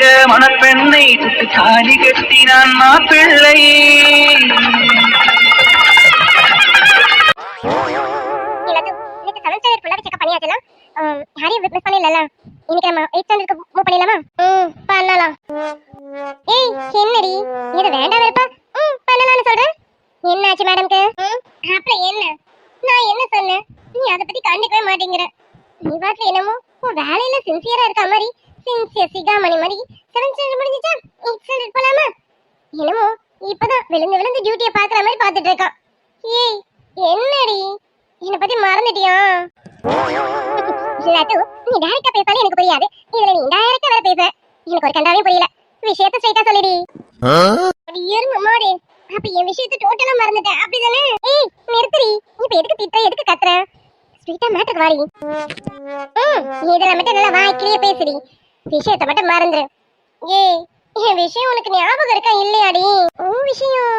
கட்டிட மணப்பெண்ணை சுட்டு தாலி கட்டினான் மாப்பிள்ளை. என்னாச்சு மேடம்க்கு? அப்புறம் என்ன, நான் என்ன சொன்னேன், நீ அதை பத்தி கண்டுக்கவே மாட்டேங்கிற. நீ பாட்டுல என்னமோ உன் வேலையில சின்சியரா இருக்க மாதிரி, சின்சியர் சிகாமணி மாதிரி 7th ஸ்டாண்டர்ட் முடிஞ்சிச்சா 8th ஸ்டாண்டர்ட் போலாமா? என்னமோ இப்பதான் விழுந்து விழுந்து டியூட்டியை பாக்குற மாதிரி பாத்துட்டு இருக்கான். ஏய் என்னடி, என்னை பத்தி மறந்துட்டியா? இல்லாட்டு நீ டைரக்டா பேசாலே எனக்கு புரியாது, இதுல நீ டைரக்டா வேற பேச எனக்கு ஒரு கண்டாவே புரியல. விஷயத்தை ஸ்ட்ரைட்டா சொல்லிடி. எருமை மாடு, அப்ப என் விஷயத்தை டோட்டலா மறந்துட்டேன் அப்படிதானே? ஏய் நிறுத்துடி, இப்ப எதுக்கு திட்ட, எதுக்கு கத்துற? ஸ்ட்ரைட்டா மேட்டருக்கு வாடி. இதெல்லாம் மட்டும் நல்லா வாய்க்கிலேயே பேசுடி, விஷயத்தை மட்டும் மறந்துரு. ஏய் என் விஷயம் உனக்கு ஞாபகம் இருக்கா இல்லையாடி? உன் விஷயம்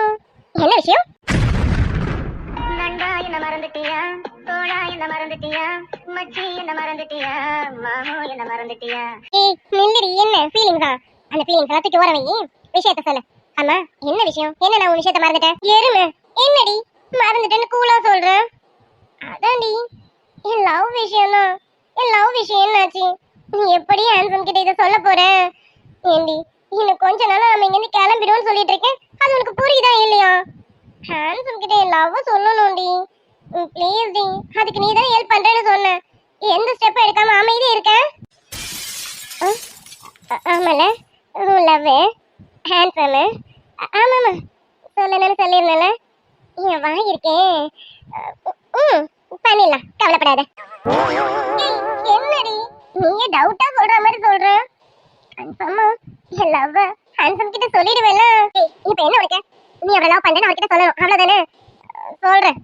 என்ன விஷயம்? நண்பா என்ன மறந்துட்டியா, தோழா என்ன மறந்துட்டியா, மச்சி என்ன மறந்துட்டியா, மாமு என்ன மறந்துட்டியா? ஏய் நில்லுடி, என்ன ஃபீலிங் தான்? அந்த ஃபீலிங்ஸ் எல்லாம் தூக்கி ஓர வை, விஷயத்தை சொல்லு. அம்மா என்ன விஷயம்? என்ன நான் உன் விஷயத்தை மறந்துட்டேன்? எருமை என்னடி மறந்துட்டேன்னு கூலா சொல்ற? அதான்டி என் லவ் விஷயம் தான். என் லவ் விஷயம் என்னாச்சு? நீ எப்படி ஹேண்ட்ஸம் கிட்ட இதை சொல்ல போற? ஏண்டி இன்னும் கொஞ்ச நாளா நம்ம இங்கிருந்து கிளம்பிடுவோம்னு சொல்லிட்டு இருக்கேன், அது உனக்கு புரியுதா இல்லையா? ஹேண்ட்ஸம் கிட்ட என் லவ் சொல்லணும்டி, ப்ளீஸ் டி. அதுக்கு நீ தான் ஹெல்ப் பண்றேன்னு சொன்ன, எந்த ஸ்டெப் எடுக்காம அமைதியா இருக்க? ஆமால லவ் ஹேண்ட்ஸம், ஆமாம்மா சொல்லணும்னு சொல்லியிருந்தேன்ல, என் வாய் இருக்கேன். பண்ணிடலாம், கவலைப்படாத. என்னடி நீயே டவுட்டா சொல்ற மாதிரி சொல்ற? கன்ஃபார்மா என் லவ் ஹேண்ட்ஸம் கிட்ட சொல்லிடுவேல. இப்போ என்ன உனக்கு? நீ அவளை லவ் பண்றேன்னு அவர்கிட்ட சொல்லணும், அவ்வளவுதானே? சொல்றேன்,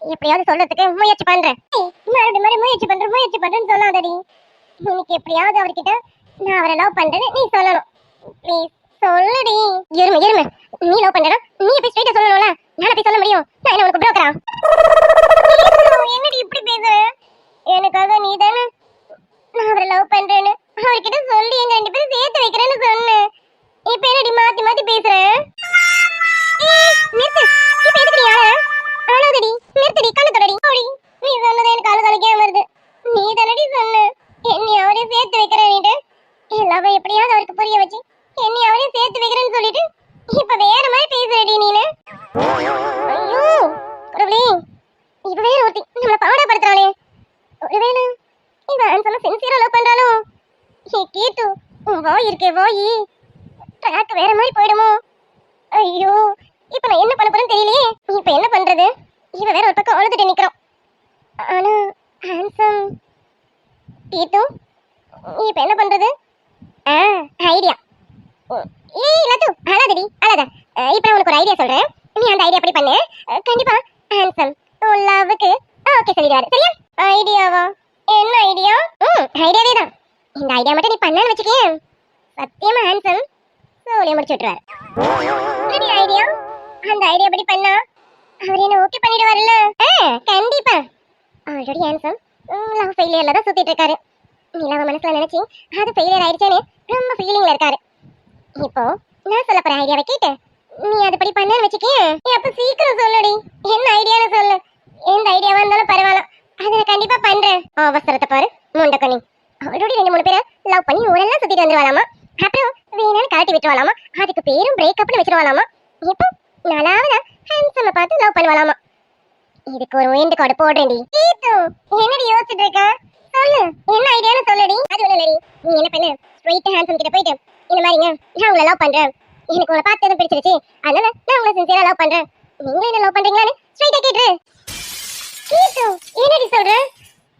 எப்படியாவது சொல்றதுக்கு முயற்சி பண்றேன். மறுபடியும் முயற்சி பண்றேன்னு சொல்லாதடி. இன்னைக்கு எப்படியாவது அவர்கிட்ட நான் அவரை லவ் பண்றேன்னு நீ சொல்லணும், ப்ளீஸ் சொல்லுடி. எருமை நீ லவ் பண்றா, நீ போய் ஸ்ட்ரைட்டா சொல்லணும்ல, நான் போய் சொல்ல முடியும்? நான் என்ன உனக்கு புரோக்கரா? என்னடி இப்படி பேசுற? எனக்காக நீ தானே நான் அவரை லவ் பண்றேன்னு அவர்கிட்ட சொல்லி எங்க 2 பேரும் சேர்த்து வைக்கிறேன்னு சொன்னேன். இப்ப என்னடி மாத்தி மாத்தி பேசுற? நிறுத்து, இப்ப எதுக்கு நீ அழாதடி, நிறுத்தடி, கண்ணு தொடடி. ஓடி, நீ சொன்னது எனக்கு அழுகலைக்கே வருது. நீ தானடி சொன்ன என்னை அவரே சேர்த்து வைக்கிறேன்னுட்டு. எல்லாமே எப்படியாவது அவருக்கு புரிய வச்சு என்னை அவரே சேர்த்து வைக்கிறேன்னு சொல்லிட்டு இப்ப வேற மாதிரி பேசுறடி நீனு. ஐயோ கடவுளே, இப்ப வேற ஒருத்தி நம்மள பாடப்படுத்துறாளே. ஒருவேளை இவன் ஹேண்ட்ஸம் சின்சியரா லவ் பண்றாளோ? ஏ கீத்து, உன் வாய் இருக்கே வாயி, ட்ராக் வேற மாதிரி போயிடுமோ? ஐயோ இப்ப நான் என்ன பண்ண போறேன்னு தெரியலையே. இப்ப என்ன பண்றது? இவ வேற ஒரு பக்கம் அழுதுட்டு நிக்கிறோம். ஆனா ஹேண்ட்ஸம் கீத்து, இப்ப என்ன பண்றது? ஐடியா. ஏய் லட்டு அழாதடி, அழாத. இப்ப நான் உனக்கு ஒரு ஐடியா சொல்றேன், நீ அந்த ஐடியா அப்படி பண்ணு. கண்டிப்பா ஹேண்ட்ஸம் உன் லவ்வுக்கு ஓகே சொல்லிடுவாரு, சரியா? ஐடியாவா? என்ன ஐடியா? ஐடியாவே தான். இந்த ஐடியா மட்டும் நீ பண்ணன்னு வச்சுக்கேன், சத்தியமா ஹேண்ட்ஸம் சோழியை முடிச்சு விட்டுருவாரு. சரி ஐடியா, அந்த ஐடியா படி பண்ணா அவர் என்ன ஓகே பண்ணிடுவாருல்ல? கண்டிப்பா. ஆல்ரெடி ஹேண்ட்ஸம் லவ் ஃபெயிலியர்ல தான் சுத்திட்டு இருக்காரு. நிலவ மனசுல நினைச்சு அது ஃபெயிலியர் ஆயிடுச்சேன்னு ரொம்ப ஃபீலிங்ல இருக்காரு. இப்போ நான் சொல்ல போற ஐடியாவை கேட்டு நீ அதுபடி பண்ணன்னு வச்சுக்கேன். நீ அப்ப சீக்கிரம் சொல்லுடி, என்ன ஐடியான்னு சொல்லு. எந்த ஐடியாவா இருந்தாலும் பரவாயில்ல, அதை நான் கண்டிப்பா பண்றேன். அவசரத்தை பாரு முண்டக்கணி. ஆல்ரெடி 2-3 பேரை லவ் பண்ணி ஊரெல்லாம் சுத்திட்டு வந்துருவாளாமா, அப்புறம் வேணான்னு கழட்டி விட்டுருவாளாமா, அதுக்கு பேரும் பிரேக்கப்னு வச்சிருவாளாமா. இப்போ நானாவது ஹேண்ட்ஸம் பார்த்து லவ் பண்ணுவாளாமா. இதுக்கு ஒரு வேண்டு கார்டு போடுறேன்டி. என்னடி யோசிச்சுட்டு இருக்க? சொல்லு, என்ன ஐடியான்னு சொல்லுடி. அது ஒண்ணு இல்லடி, நீ என்ன பண்ணு, ஸ்ட்ரைட்டா ஹேண்ட்ஸம் கிட்ட போயிட்டு இந்த மாதிரிங்க நான் உங்களை லவ் பண்றேன், எனக்கு உங்களை பார்த்து எதுவும் பிடிச்சிருச்சு, அதனால நான் உங்களை சின்சியரா லவ் பண்றேன், நீங்களும் என்ன லவ் பண்றீங்களான்னு ஸ்ட்ரைட்டா கேட்டுரு. என்னடி சொல்ற?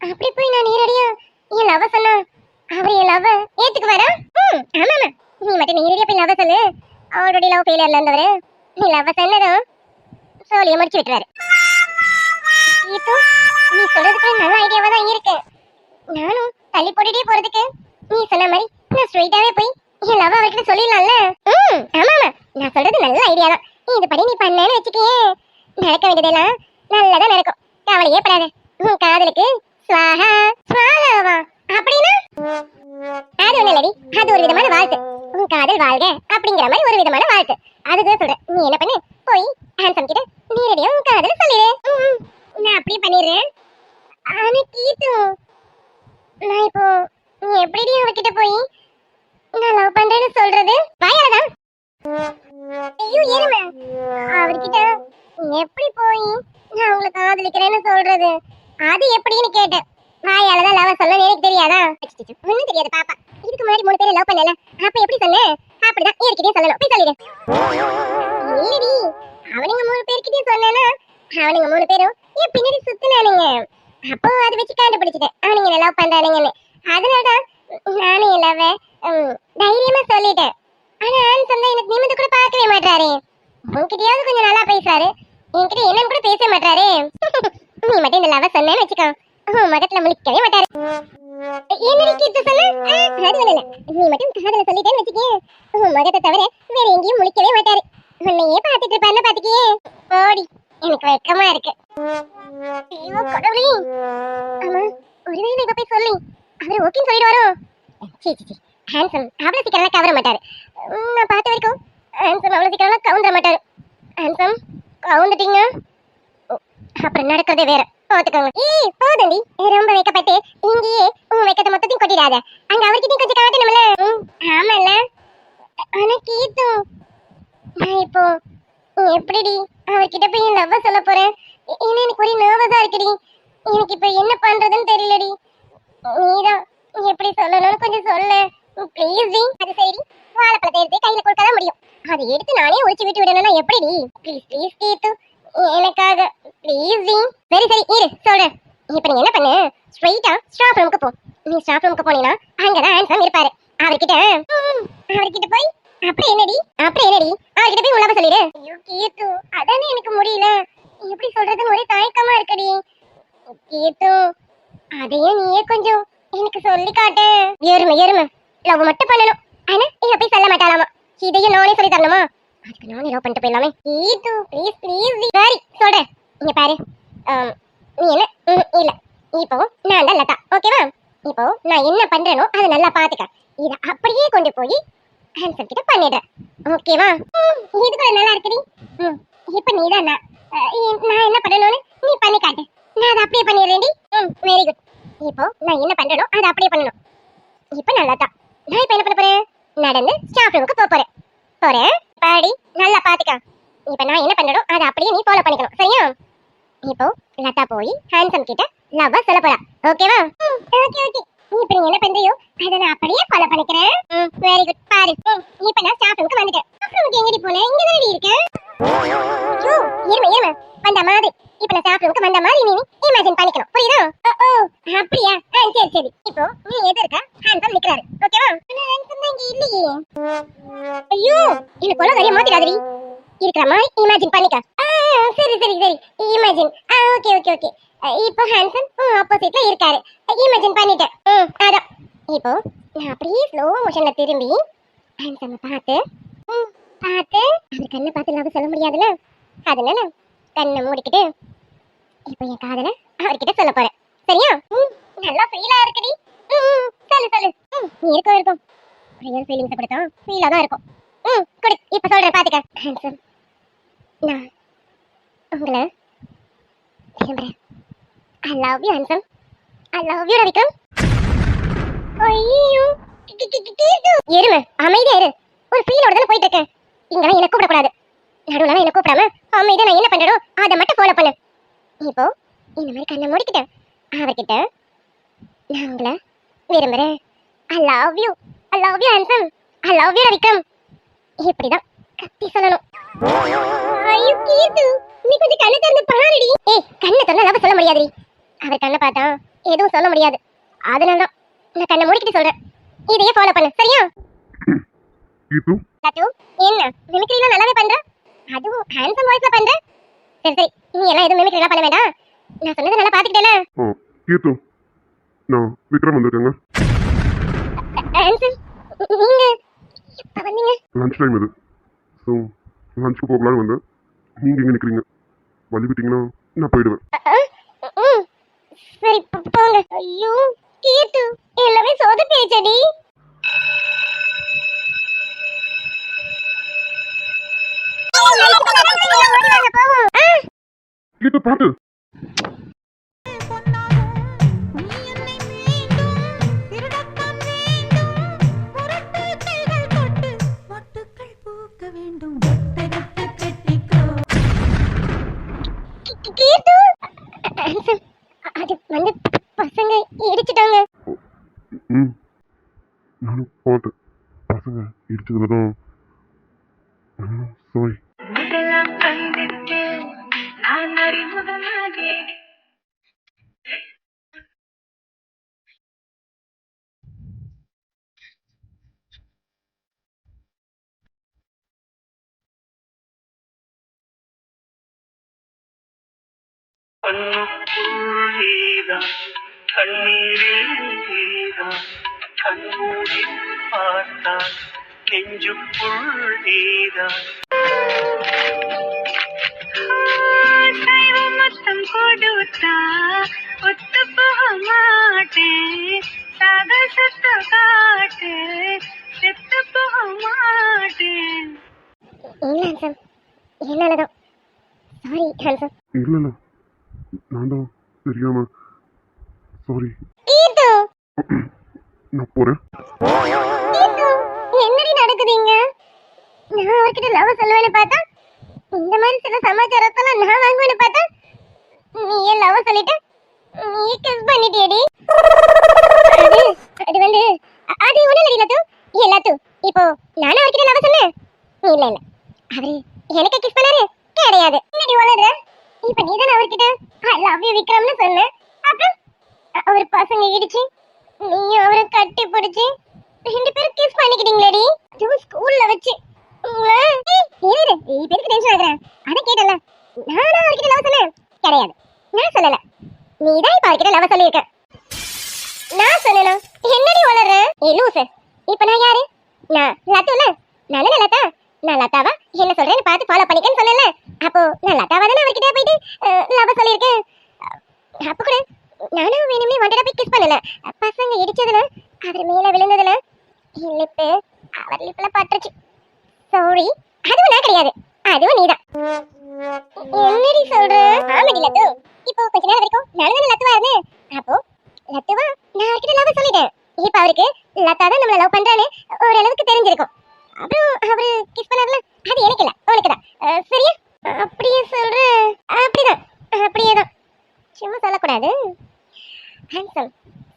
அப்படி போய் நான் நேரடியா என் லவ் சொன்னா அவர் என் லவ் ஏத்துக்குவாரா? ஆமா, நீ மட்டும் நேரடியா போய் லவ் சொல்லு. ஆல்ரெடி லவ் ஃபெயிலியர்ல இருந்தவரு நீ லவ் சொன்னதும் சோழியை முடிச்சு விட்டுறாரு. இப்போ நீ சொல்றதுக்கு நல்ல ஐடியாவா தான் இருக்கு. நானும் தள்ளி போட்டுட்டே போறதுக்கு நீ சொன்ன மாதிரி நான் ஸ்ட்ரைட்டாவே போய் என் லவ் அவர்கிட்ட சொல்லிடலாம்ல. ஆமா, நான் சொல்றது நல்ல ஐடியா தான். இது படி நீ பண்ணேன்னு வச்சுக்கே, நடக்க வேண்டியதெல்லாம் நல்லதா நடக்கும், கவலையே படாத. உன் காதலுக்கு ஸ்வாஹா. ஸ்வாஹாவா? அப்படின்னா அது ஒண்ணு இல்லடி, அது ஒரு விதமான வாழ்த்து. உன் காதல் வாழ்க அப்படிங்கிற மாதிரி ஒரு விதமான வாழ்த்து. அதுக்கு சொல்றேன். நீ என்ன பண்ணு, போய் ஹேண்ட்ஸம் கிட்ட நேரடியா உன் காதல் சொல்லிடு. நான் அப்படியே பண்ணிடுறேன். ஆனா கீத்து, நான் இப்போ நீ எப்படி அவகிட்ட போய் நான் லவ் பண்றேன்னு சொல்றது? வாயாலதான். ஐயோ ஏறுமே, அவர்கிட்ட எப்படி போய் நான் உங்களை காதலிக்கிறேன்னு சொல்றது? அது எப்படின்னு கேட்டேன். வாயாலதான் லவ் சொல்ல எனக்கு தெரியாதா? ஒண்ணும் தெரியாது பாப்பா. இதுக்கு முன்னாடி 3 பேரை லவ் பண்ணல, அப்ப எப்படி சொன்னேன்? அப்படிதான் ஏற்கிட்டே சொல்லணும். போய் சொல்லிடு. இல்லடி, அவனுங்க 3 பேர்கிட்டயும் சொன்னேன்னா அவனுங்க 3 பேரும் என் பின்னாடி சுத்தினானுங்க. அப்போ அதை வச்சு கண்டுபிடிச்சிட்டேன் அவனுங்க லவ் பண்றானுங்கன்னு. அதனாலதான் நானும் லவ் தைரியமா சொல்லிட்டேன். ஆனா சொன்னா எனக்கு நிமிந்து கூட பார்க்கவே மாட்டாரு. உன்கிட்டயாவது கொஞ்சம் நல்லா பேசுறாரு, என்கிட்ட என்னன்னு கூட பேச மாட்டாரு. நீ மட்டும் இந்த லவ் சொன்னேன்னு வச்சுக்கோ, முகத்துல முழிக்கவே மாட்டாரு. என்னடி கீத்து சொன்ன? அது ஒண்ணு இல்ல, நீ மட்டும் காதல சொல்லிட்டேன்னு வச்சுக்கே, முகத்தை தவிர வேற எங்கேயும் முழிக்கவே மாட்டாரு. உன்னையே பாத்துட்டு இருப்பாருன்னு பாத்துக்கியே. ஓடி, எனக்கு வெக்கமா இருக்கு. ஐயோ கடவுளே. ஆமா, ஒருவேளை இப்ப போய் சொல்லி அவரு ஓகேன்னு சொல்லிடுவாரோ? சீ ஹேண்ட்ஸம் அவ்வளவு சீக்கிரம் கவர மாட்டாரு. நான் பார்த்த வரைக்கும் ஹேண்ட்ஸம் அவ்வளவு சீக்கிரம் கவுந்துட மாட்டாரு. ஹேண்ட்ஸம் கவுந்துட்டீங்க அப்புறம் நடக்கிறதே வேற. போத்துக்கோங்க. போதண்டி, ரொம்ப வைக்கப்பட்டு இங்கேயே உன் வைக்கத்தை மொத்தத்தையும் கொட்டிடாத. அங்க அவர்கிட்டயும் கொஞ்சம் காட்டணும்ல. ஆமால. ஆனா கீத்து, நான் இப்போ எப்படிடி அவர்கிட்ட போய் லவ் சொல்ல போறேன்? ஏன்னா எனக்கு ஒரே நர்வஸா இருக்குடி. எனக்கு இப்ப என்ன பண்றதுன்னு தெரியலடி. நீதான் எப்படி சொல்லணும்னு கொஞ்சம் சொல்லு ப்ளீஸ் டி. அது சரி, வாழைப்பழத்தை எடுத்து கையில கொடுக்கதான் முடியும். அதை எடுத்து நானே ஒழிச்சு விட்டு விடணும்னா எப்படிடி? ப்ளீஸ் ப்ளீஸ் கீத்து, எனக்காக ப்ளீஸ் டி. சரி சரி இரு சொல்றேன். இப்ப நீ என்ன பண்ணு, ஸ்ட்ரைட்டா ஸ்டாஃப் ரூமுக்கு போ. நீ ஸ்டாஃப் ரூமுக்கு போனீங்கன்னா அங்கதான் ஹேண்ட்ஸம் இருப்பாரு. அவர்கிட்ட போய் அப்புறம் என்னடி அவர்கிட்ட போய் உலக சொல்லிடு. ஐயோ கீத்து, அதானே எனக்கு முடியல. எப்படி சொல்றதுன்னு ஒரே தயக்கமா இருக்குடி. கீத்து, அதையும் நீயே கொஞ்சம் எனக்கு சொல்லி காட்டு. எருமை லவ் மட்டும் பண்ணணும். ஆனா இங்க போய் சொல்ல மாட்டாளாமா. இதையும் நானே சொல்லி தரணுமா? அதுக்கு நானே லவ் பண்ணிட்டு போயிடலாமே. கீத்து ப்ளீஸ் ப்ளீஸ். சரி சொல்றேன். இங்க பாரு, நீ என்ன இல்ல, இப்போ நான் தான் லதா, ஓகேவா? இப்போ நான் என்ன பண்றேனோ அதை நல்லா பாத்துக்க. இத அப்படியே கொண்டு போய் ஹேண்ட்ஸம் கிட்ட பண்ணிடுறேன், ஓகேவா? இது கூட நல்லா இருக்குடி. இப்ப நீதான் நான் என்ன பண்ணணும்னு நீ பண்ணி காட்டு. நான் அதை அப்படியே பண்ணிடுறேன்டி. Very good. இப்போ நான் என்ன பண்றேனோ அதை அப்படியே பண்ணணும். இப்போ நல்லா தான். நான் இப்ப என்ன பண்ண போறேன்? நடந்து ஸ்டாஃப் ரூமுக்கு போறேன். பாடி நல்லா பாத்துக்க. இப்போ நான் என்ன பண்றேனோ அதை அப்படியே நீ ஃபாலோ பண்ணிக்கணும், சரியா? இப்போ லதா போய் ஹேண்ட்ஸம் கிட்ட லவ் சொல்ல போறா, ஓகேவா? ஓகே. இப்போ நீ என்ன பண்றியோ அதை நான் அப்படியே ஃபாலோ பண்ணிக்கிறேன். Very good. பாரு, இப்போ நான் ஸ்டாஃப் ரூமுக்கு வந்துட்டேன். ஸ்டாஃப் ரூமுக்கு எங்கடி போனே? இங்க தானடி இருக்கேன். ஐயோ இருமை வந்த மாதிரி. இப்போ நான் ஸ்டாஃப் ரூமுக்கு வந்த மாதிரி நீ இமேஜின் பண்ணிக்கணும், புரியுதா? ஓ அப்படியா? சரி. இப்போ நீ எது இருக்க? ஹேண்ட்ஸம் நிக்கிறாரு, ஓகேவா? ஹேண்ட்ஸம் இங்க இல்லையே. ஐயோ எனக்கு கொள்ள வரைய மாத்திடாதடி. இருக்கிற மாதிரி இமேஜின் பண்ணிக்க. சரி இமேஜின். ஓகே. இப்போ ஹேண்ட்ஸம் ஆப்போசிட்ல இருக்காரு. இமேஜின் பண்ணிட்டேன். அதான். இப்போ நான் அப்படியே ஸ்லோ மோஷன்ல திரும்பி ஹேண்ட்ஸம் பார்த்து அவர் கண்ணை பார்த்து லவ் சொல்ல முடியாதுல்ல, அதனால கண்ணை மூடிக்கிட்டு இப்போ என் காதல அவர்கிட்ட சொல்ல போறேன், சரியா? நல்லா ஃபீலா இருக்குடி. சொல்லு. நீ இருக்கும் ரியல் ஃபீலிங்ஸ் அப்படிதான் ஃபீலா தான் இருக்கும். குடி, இப்போ சொல்றேன் பாத்துக்க. ஹேண்ட்ஸம், நான் உங்களை விரும்புறேன். I love you handsome. I love you Vikram. ஐயோ எருமை, அமைதியா இரு. ஒரு ஃபீலோட தானே போயிட்டு இருக்கேன். இங்கெல்லாம் என்ன கூப்பிடக்கூடாது. நடுவுல என்ன கூப்பிடாம அமைதியா நான் என்ன பண்றோ அதை மட்டும் ஃபாலோ பண்ணு. இப்போ இந்த மாதிரி கண்ணை மூடிக்கிட்டேன் அவர்கிட்ட நான் உங்களை விரும்புறேன். I love you handsome. I love you Vikram. இப்படிதான் கத்தி சொல்லணும். ஐயோ கீத்து, நீ கொஞ்சம் கண்ணை திறந்து பாருடி. கண்ணை திறந்து லவ் சொல்ல முடியாதுடி. அவர் கண்ணை பார்த்தா எதுவும் சொல்ல முடியாது. அதனாலதான் நான் கண்ணை மூடிக்கிட்டு சொல்றேன். இதையே ஃபாலோ பண்ணு, சரியா? கீத்து, லட்டு, என்ன மிமிக்ரிலாம் நல்லாவே பண்ற, அதுவும் ஹேண்ட்ஸம் வாய்ஸ்ல பண்ற. சரி நீ எல்லாம் எதுவும் மிமிக்ரிலாம் பண்ண வேண்டாம். நான் சொன்னதை நல்லா பாத்துக்கிட்டேனா? கீத்து, நான் விக்ரம் வந்திருக்கேங்க. ஹேண்ட்ஸம், நீங்க எப்ப வந்தீங்க? லஞ்ச் டைம் இது. ஸோ லஞ்சுக்கு போகலான்னு வந்தேன். நீங்க எங்க நிக்கிறீங்க? வழி விட்டீங்கன்னா நான் போயிடுவேன். சரி போங்க. ஐயோ கீர்த்து எல்லாமே சொதப்பிடுச்சடி. கீதா பாத்து கீர்த்து அது வந்து பசங்க இடிச்சிட்டாங்க. ம் நானும் பார்த்தேன். பசங்க இடிச்சதுலதான் சாரி. முதலாம் சந்தித்து நான் அறிமுகமாகி கண்ணுக்குள் நீதான் கண்ணீரில் நீதான் கண்மூடி பார்த்தான் நெஞ்சுக்குள் நீதான் மொத்தம் கொடுத்தா ஒத்து போக மாட்டேன் சாகசத்தை காட்டு செத்து போக மாட்டேன். இல்ல ஹன்சம், என்னாலதான். சாரி ஹன்சம். இல்ல இல்ல நான் தான் தெரியாம சாரி. கீர்த்து நான் போறேன். கீர்த்து என்னடி நடக்குதுங்க? நான் அவர்கிட்ட லவ் சொல்லுவேன்னு பார்த்தா இந்த மாதிரி சில சமாச்சாரத்தெல்லாம் நான் வாங்குவேன்னு பார்த்தா நீ ஏன் லவ் சொல்லிட்ட? நீ கிஸ் பண்ணிட்டியடி. அது வந்து அது ஒண்ணு இல்லடி லத்து. ஏ லத்து, இப்போ நானும் அவர்கிட்ட லவ் சொன்னேன். இல்ல இல்ல அவரு எனக்கு கிஸ் பண்ணாரு கிடையாது. என்னடி வளர? இப்ப நீ தானே அவர்கிட்ட ஐ லவ் யூ விக்ரம்னு சொன்ன. அப்புறம் அவர் பசங்க இடிச்சு நீயும் அவரை கட்டி பிடிச்சு 2 பேரும் கிஸ் பண்ணிக்கிட்டீங்களேடி. அதுவும் ஸ்கூல்ல வச்சு. டென்ஷன் ஆகுறேன். அத கேட்டல நானா அவர்கிட்ட லவ் சொன்னேன் கிடையாது. நான் சொல்லல. நீதான் இப்ப அவர்கிட்ட லவ் சொல்லியிருக்க. நான் சொல்லணும். என்னடி வளர? ஏ லூசு, இப்ப நான் யாரு? நான் லத்துல. நான் லதா. நான் லதாவா என்ன சொல்றேன்னு பார்த்து ஃபாலோ பண்ணிக்கன்னு சொன்னல. அப்போ நான் லதாவா தானே அவர்கிட்ட போயிட்டு லவ் சொல்லியிருக்கேன். அப்ப கூட நானும் வேணும்னே வாண்டடா போய் கிஸ் பண்ணல. பசங்க இடிச்சதுல அவர் மேல விழுந்ததுல லிப்பு அவர் லிப்ல பட்டுருச்சு. சாரி, அதுவும் நான் கிடையாது, அதுவும் நீதான். என்னடி சொல்ற? ஆமாடி லத்து. இப்போ கொஞ்ச நேரம் வரைக்கும் நானும் தானே லத்துவா இருந்தேன். அப்போ லத்துவா நான் அவர்கிட்ட லவ் சொல்லிட்டேன். இப்ப அவருக்கு லதா தான் நம்மள லவ் பண்றான்னு ஓரளவுக்கு தெரிஞ்சிருக்கும். அப்புறம் அவரு கிஸ் பண்ணார்ல, அது எனக்கு இல்ல உனக்கு தான். சரியா? அப்படியே சொல்ற? அப்படிதான், அப்படியே தான். சும்மா சொல்லக்கூடாது. ஹேண்ட்ஸம்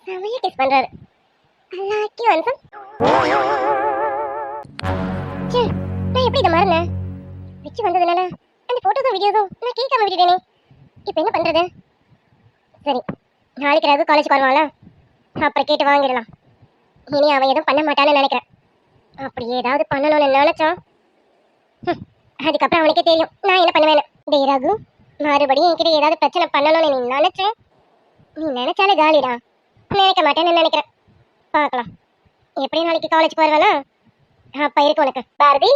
செமையா கிஸ் பண்றாரு. Like you handsome. சே, நான் எப்படி இதை மறந்தேன்? வச்சு வந்ததுனால அந்த போட்டோஸும் வீடியோஸும் நான் கேட்காம விட்டுட்டேனே. இப்போ என்ன பண்றது? சரி, நாளைக்கு ரகு காலேஜுக்கு வருவாங்களா, அப்புறம் கேட்டு வாங்கிடலாம். இனி அவன் எதுவும் பண்ண மாட்டான்னு நினைக்கிறேன். அப்படி ஏதாவது பண்ணணும்னு நினைச்சா அதுக்கப்புறம் அவனுக்கே தெரியும் நான் என்ன பண்ணுவேன்னு. டே ரகு, மறுபடியும் என்கிட்ட ஏதாவது பிரச்சனை பண்ணணும்னு நீ நினைச்சேன், நீ நினைச்சாலே காலிடா. நினைக்க மாட்டேன்னு நினைக்கிறேன். பார்க்கலாம். எப்படி நாளைக்கு காலேஜுக்கு வருவானா, அப்ப இருக்கு உனக்கு. பாரதி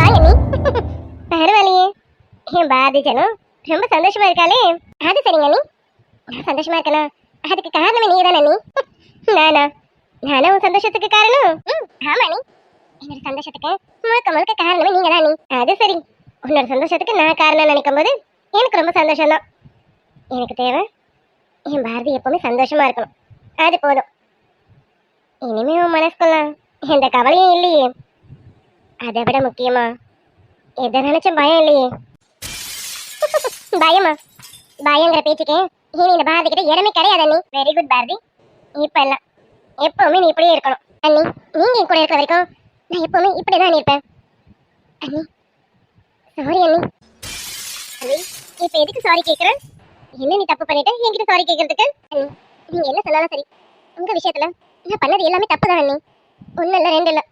வாங்க நீ. பரவாயில்லையே, என் பாரதி ஜனம் ரொம்ப சந்தோஷமா இருக்காளே. அது சரிங்க நீ. நான் சந்தோஷமா இருக்கேனா அதுக்கு காரணமே நீ தானே. நீ நானா? நானும் உன் சந்தோஷத்துக்கு காரணம். ஆமா நீ. என்னோட சந்தோஷத்துக்கு முழுக்க முழுக்க காரணமே நீங்க தான். நீ அது சரி, உன்னோட சந்தோஷத்துக்கு நான் காரணம் நினைக்கும் போது எனக்கு ரொம்ப சந்தோஷம் தான். எனக்கு தேவை என் பாரதி எப்பவுமே சந்தோஷமா இருக்கணும், அது போதும். இனிமே உன் மனசுக்குள்ள எந்த கவலையும் இல்லையே. அதை விட முக்கியமா எதை நினைச்ச பயம் இல்லையே. பயமா? பயங்கிற பேச்சுக்கே இனி இந்த பாரதி கிட்ட இடமே கிடையாது அண்ணி. Very good Bharathi. இப்ப எல்லாம் எப்பவுமே நீ இப்படியே இருக்கணும் அண்ணி. நீங்க என் கூட இருக்கிற வரைக்கும் நான் எப்பவுமே இப்படிதான் இருப்பேன் அண்ணி. சாரி அண்ணி. அண்ணி, இப்ப எதுக்கு சாரி கேக்குறேன்? என்ன நீ தப்பு பண்ணிட்ட என்கிட்ட சாரி கேட்கறதுக்கு? அண்ணி, நீங்க என்ன சொன்னாலும் சரி, உங்க விஷயத்துல நான் பண்ணது எல்லாமே தப்பு தான் அண்ணி. ஒண்ணு இல்ல ரெண்டு இல்ல,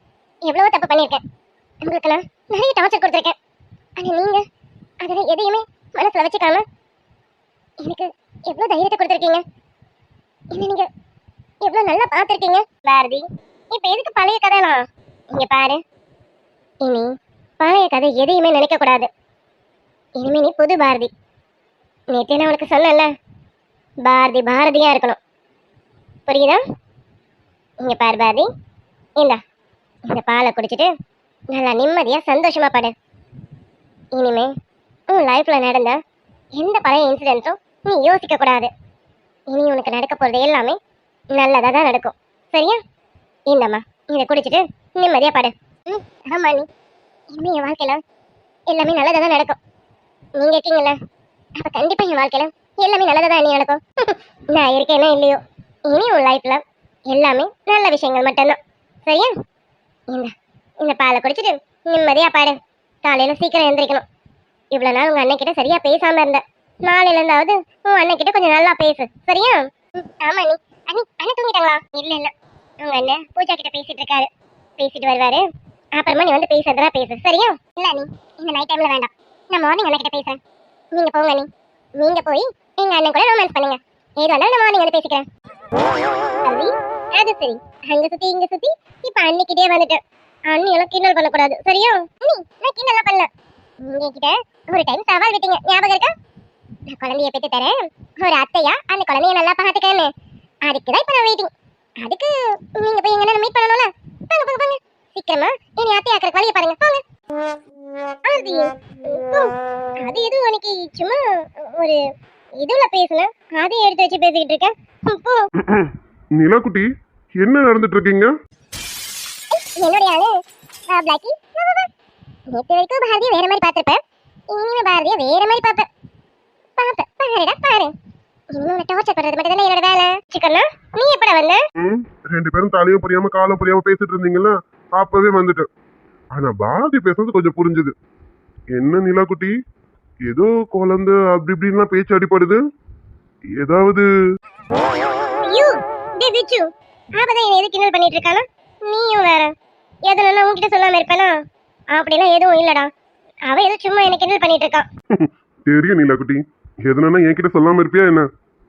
எவ்வளவோ தப்பு பண்ணியிருக்கேன். உங்களுக்கு நான் நிறைய டார்ச்சர் கொடுத்துருக்கேன். ஆனா நீங்க அதெல்லாம் எதையுமே மனசுல வச்சுக்காம எனக்கு எவ்வளவு தைரியத்தை கொடுத்துருக்கீங்க. என்ன நீங்க எவ்வளவு நல்லா பார்த்துருக்கீங்க. பாரதி, இப்ப எதுக்கு பழைய கதைலாம்? இங்க பாரு, இனி பழைய கதை எதையுமே நினைக்க கூடாது. இனிமே நீ புது பாரதி. நேற்று நான் உனக்கு சொன்னல, பாரதி பாரதியா இருக்கணும். புரியுதா? இங்க பாரு பாரதி, இந்த பாலை குடிச்சிட்டு நல்லா நிம்மதியா சந்தோஷமா படு. இனிமே உன் லைஃப்ல நடந்த எந்த பழைய இன்சிடென்ட்ஸும் நீ யோசிக்க கூடாது. இனி உனக்கு நடக்க போறது எல்லாமே நல்லதா தான் நடக்கும். சரியா? இந்தம்மா இதை குடிச்சிட்டு நிம்மதியா படு. ஆமா நீ இனிமே என் வாழ்க்கையில எல்லாமே நல்லதா தான் நடக்கும். நீங்க இருக்கீங்கல்ல, அப்ப கண்டிப்பா என் வாழ்க்கையில எல்லாமே நல்லதா தான் இனி நடக்கும். நான் இருக்கேனோ இல்லையோ, இனி உன் லைஃப்ல எல்லாமே நல்ல விஷயங்கள் மட்டும்தான். சரியா? இந்த பாலை குடிச்சிட்டு நிம்மதியா பாடு. காலையில சீக்கிரம் எந்திரிக்கணும். இவ்வளவு நாள் உங்க அண்ணன் கிட்ட சரியா பேசாம இருந்த, நாளையில இருந்தாவது உன் அண்ணன் கிட்ட கொஞ்சம் நல்லா பேசு. சரியா? ஆமா நீ அண்ணன் தூங்கிட்டாங்களா? இல்ல உங்க அண்ணன் பூஜா கிட்ட பேசிட்டு இருக்காரு. பேசிட்டு வருவாரு. அப்புறமா நீ வந்து பேசுறதா பேசு. சரியா? இல்ல நீ இந்த நைட் டைம்ல வேண்டாம், நான் மார்னிங் அண்ணன் கிட்ட பேசுறேன். நீங்க போங்க நீங்க போய் எங்க அண்ணன் கூட ரொமான்ஸ் பண்ணுங்க. ஏதோ நான் மார்னிங் வந்து பேசிக்கிறேன். அது சரி, அங்க சுத்தி இங்க சுத்தி இப்ப அன்னிக்கிட்டே வந்துட்டேன். அண்ணி எல்லாம் கிண்டல் பண்ணக்கூடாது. சரியா? நான் கிண்டல் பண்ணல. நீங்க கிட்ட ஒரு டைம் சவால் விட்டீங்க, ஞாபகம் இருக்கா? நான் குழந்தைய பெற்று தரேன், ஒரு அத்தையா அந்த குழந்தைய நல்லா பாத்துக்கன்னு. அதுக்குதான் இப்ப நான் வெயிட்டிங். அதுக்கு நீங்க போய் எங்க மீட் பண்ணணும்ல. போங்க சீக்கிரமா இனி அத்தையாக்குற வழியை பாருங்க. போங்க. அது எது உனக்கு சும்மா ஒரு இதுல பேசுன, அதை எடுத்து வச்சு பேசிக்கிட்டு இருக்கேன். போ. நிலாக்குட்டி, என்ன நடந்துட்டு இருக்கீங்க? என்னுடைய ஆளு பிளாக்கி. நேற்று வரைக்கும் பாரதியை வேற மாதிரி பார்த்துருப்பேன், இனிமே பாரதியை வேற மாதிரி பார்ப்பேன். பாரு இன்னும் டார்ச்சர் பண்றது மட்டும் தானே என்னோட வேலை. சிக்கன்னா நீ எப்படா வந்த? ரெண்டு பேரும் தலையும் புரியாம காலம் புரியாம பேசிட்டு இருந்தீங்களா, அப்பவே வந்துட்டேன். ஆனா பாரதி பேசுறது கொஞ்சம் புரிஞ்சுது. என்ன நிலாக்குட்டி, ஏதோ குழந்தை அப்படி இப்படின்லாம் பேச்சு அடிப்படுது. ஏதாவது அப்பதான் எது கிண்டல் பண்ணிட்டு இருக்கானா? நீயும் வேற எதுனா உன்கிட்ட சொல்லாம இருப்பேனா? அப்படிலாம் எதுவும் இல்லடா, அவ ஏதோ சும்மா என்ன கிண்டல் பண்ணிட்டு இருக்கான். தெரியும் நிலாக்குட்டி, எதுனா என்கிட்ட சொல்லாம இருப்பியா என்ன?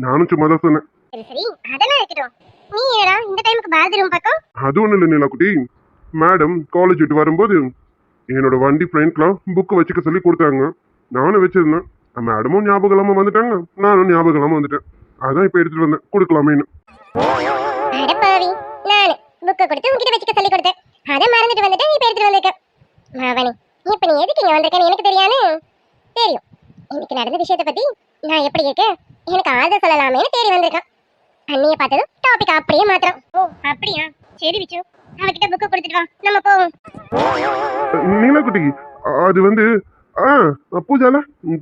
நானும் சும்மா தான் சொன்னேன். சரி அதெல்லாம் இருக்கட்டும். நீ ஏடா இந்த டைமுக்கு பாரதி ரூம் பக்கம்? அது ஒண்ணு இல்லை நிலாக்குட்டி, மேடம் காலேஜ் விட்டு வரும்போது என்னோட வண்டி ஃப்ரெண்ட்லாம் புக்கு வச்சுக்க சொல்லி கொடுத்தாங்க. நானும் வச்சிருந்தேன். மேடமும் ஞாபகம் இல்லாம வந்துட்டாங்க, நானும் ஞாபகம் இல்லாம வந்துட்டேன். அதான் இப்ப எடுத்துட்டு வந்தேன், கொடுக்கலாமேன்னு. அடப்பாவி, நானு புக்க கொடுத்து உன்கிட்ட வச்சுக்க சொல்லி கொடுத்தேன், அதை மறந்துட்டு வந்துட்டேன். இப்ப எடுத்துட்டு வந்திருக்கேன். மாவனி, இப்ப நீ எதுக்கு இங்க வந்திருக்கேன்னு எனக்கு தெரியாது. தெரியும் இன்னைக்கு நடந்த விஷயத்தை பத்தி நான் எப்படி இருக்கேன், எனக்கு ஆறுதல் சொல்லலாமேன்னு தேடி வந்திருக்கேன். அண்ணிய பார்த்ததும் டாபிக் அப்படியே மாத்திரம். ஓ அப்படியா? சரி விச்சு, அவகிட்ட புக்க கொடுத்துட்டு வா, நம்ம போவோம். நீலாக்குட்டி, அது வந்து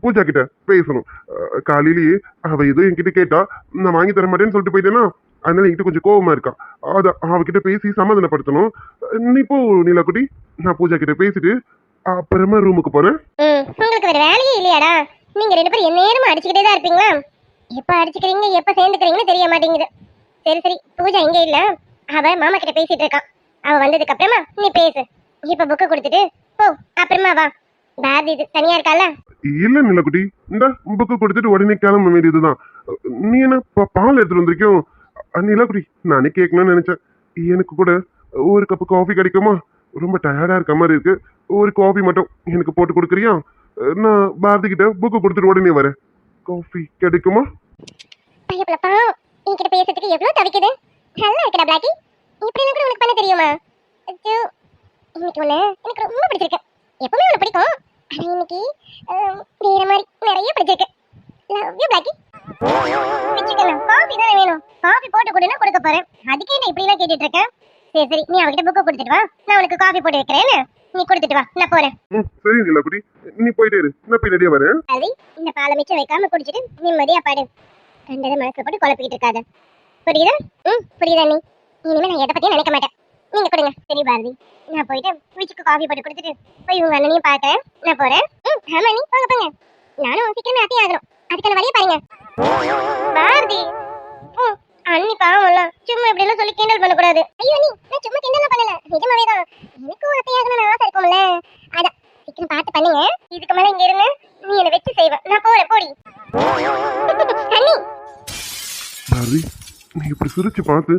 பூஜா கிட்ட பேசணும். காலையிலேயே அவ ஏதோ என்கிட்ட கேட்டா, நான் வாங்கி தர மாட்டேன்னு சொல்லிட்டு போயிட்டேன்னா, அதனால என்கிட்ட கொஞ்சம் கோவமா இருக்கா. அத அவகிட்ட பேசி சமாதானப்படுத்தணும். நீ போ நீலாக்குட்டி, நான் பூஜா கிட்ட பேசிட்டு அப்புறமா ரூமுக்கு போறேன். உங்களுக்கு வேற வேலையே இல்லையாடா? நீங்க ரெண்டு பேரும் என்ன நேரமா அடிச்சுக்கிட்டே தான் இருப்பீங்களா? எப்ப அடிச்சுக்கிறீங்க எப்ப சேர்ந்துக்கிறீங்கன்னு தெரிய மாட்டேங்குது. சரி பூஜா இங்க இல்ல, அவ மாமா கிட்ட பேசிட்டு இருக்கான். அவ வந்ததுக்கு அப்புறமா நீ பேசு. இப்ப புக்க கொடுத்துட்டு போ, அப்புறமா வா. பாரதி தனியா இருக்கால? இல்ல நிலக்குட்டி, இந்த புக்கு கொடுத்துட்டு உடனே கிளம்ப வேண்டியதுதான். நீ என்ன பால் எடுத்துட்டு வந்திருக்கோம்? நிலக்குட்டி, நானே கேட்கணும்னு நினைச்சேன். எனக்கு கூட ஒரு கப்பு காஃபி கிடைக்குமா? ரொம்ப டயர்டா இருக்க மாதிரி இருக்கு. ஒரு காஃபி மட்டும் எனக்கு போட்டு கொடுக்குறியா? நான் பாரதி கிட்ட புக்கு கொடுத்துட்டு உடனே வரேன். காஃபி கிடைக்குமா? பையப்பலப்பா, என்கிட்ட பேசுறதுக்கு எவ்வளவு தவிக்குது. நல்லா இருக்குடா பிளாக்கி, இப்படி எல்லாம் கூட உனக்கு பண்ண தெரியுமா? ஐயோ, இன்னைக்கு உன்னை எனக்கு ரொம்ப பிடிச்சிருக்கு. எப்பவுமே உனக்கு பிடிக்கும், ஆனா இன்னைக்கு வேற மாதிரி நிறைய பிடிச்சிருக்கு. Love you Blackie. பிடிச்சிக்கலாம். காஃபி தானே வேணும், காஃபி போட்டு கொடுன்னா கொடுக்க போறேன். அதுக்கே நான் இப்படி எல்லாம் கேட்டுட்டு இருக்கேன். சரி நீ அவகிட்ட புக்க கொடுத்துட்டு வா, நான் உனக்கு காஃபி போட்டு வைக்கிறேன்னு. நீ கொடுத்துட்டு வா, நான் போறேன். சரி நிலக்குட்டி, நீ போயிட்டே இரு, நான் பின்னாடியே வரேன். அது இந்த பாலை மிச்சம் வைக்காம குடிச்சிட்டு நிம்மதியா பாடு. கண்டதை மனசுல போட்டு குழப்பிக்கிட்டு இருக்காத. புரியுதா? புரியுதா நீ? இனிமே நான் எதை பத்தியும் நினைக்க மாட்டேன். நீங்க கொடுங்க. சரி பாரதி, நான் போயிட்டு வீச்சுக்கு காஃபி போட்டு கொடுத்துட்டு போய் உங்க அண்ணனையும் பார்க்கறேன். நான் போறேன். ஆமா நீ போங்க. நானும் சீக்கிரமே அத்தி ஆகணும், அதுக்கான வழியை பாருங்க. பாரதி அண்ணி பாவம்ல, சும்மா இப்படி எல்லாம் சொல்லி கிண்டல் பண்ணக்கூடாது. ஐயோ நீ, நான் சும்மா கிண்டல் பண்ணல, நிஜமாவே தான். எனக்கும் அத்தி ஆகணும்னு ஆசை இருக்கும்ல, அதான் சீக்கிரம் பார்த்து பண்ணுங்க. இதுக்கு மேல இங்க இருந்து நீ என்ன வச்சு செய்வ. நான் போறேன், போடி. அண்ணி பாரதி, நீ இப்படி சிரிச்சு பார்த்து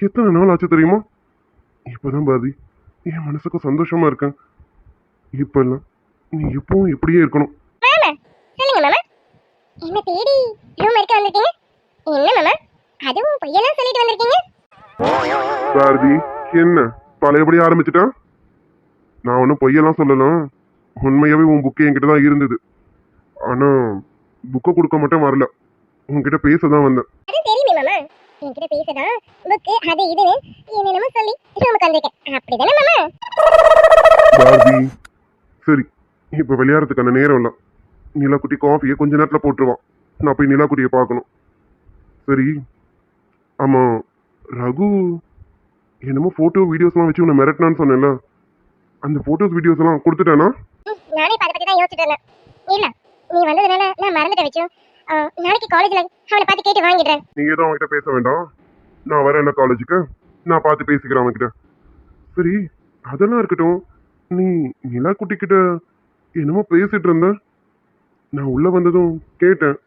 எத்தனை நாள் ஆச்சு தெரியுமா? இப்பதான் பாரதி என் மனசுக்கு சந்தோஷமா இருக்கேன். இப்ப எல்லாம் நீ எப்பவும் இப்படியே இருக்கணும். மாமா சொல்லுங்க மாமா, என்ன தேடி ரூம் எடுக்க வந்திருக்கீங்க? என்ன மாமா அதுவும் பொய்யெல்லாம் சொல்லிட்டு வந்திருக்கீங்க? பாரதி, என்ன பழையபடி ஆரம்பிச்சிட்டா? நான் ஒன்றும் பொய்யெல்லாம் சொல்லலாம். உண்மையாவே உன் புக்கு என்கிட்ட தான் இருந்தது. ஆனா புக்கை கொடுக்க மட்டும் வரல, உன்கிட்ட பேச தான் வந்தேன். அது தெரியுமே மாமா, என்கிட்ட பேசதான் புக்கு அது இதுன்னு என்னென்னமோ சொல்லி ரூமுக்கு வந்திருக்கேன். அப்படிதானே மாமா? பாரதி, சரி, இப்ப விளையாடுறதுக்கான நேரம் இல்லை. நிலாக்குட்டி காஃபியை கொஞ்ச நேரத்துல போட்டுருவான். நான் போய் நிலாக்குட்டியை பார்க்கணும். சரி, ஆமா, ரகு என்னமோ போட்டோ வீடியோஸ்லாம் வச்சு உன்னை மிரட்டினான்னு சொன்னேன்ல, அந்த போட்டோஸ் வீடியோஸ் எல்லாம் கொடுத்துட்டானா? நானே அதை பத்தி தான் யோசிச்சுட்டு இருந்தேன். இல்ல நீ வந்ததுனால நான் மறந்துட்ட வச்சோம். நாளைக்கு காலேஜ்ல அவனை பார்த்து கேட்டு வாங்கிடுறேன். நீங்க எதுவும் அவன்கிட்ட பேச வேண்டாம். நான் வரேன் காலேஜுக்கு, நான் பார்த்து பேசிக்கிறேன் அவன்கிட்ட. சரி, அதெல்லாம் இருக்கட்டும். நீ நிலாக்குட்டி கிட்ட என்னமோ பேசிட்டு இருந்த, நான் உள்ள வந்ததும் கேட்டேன்.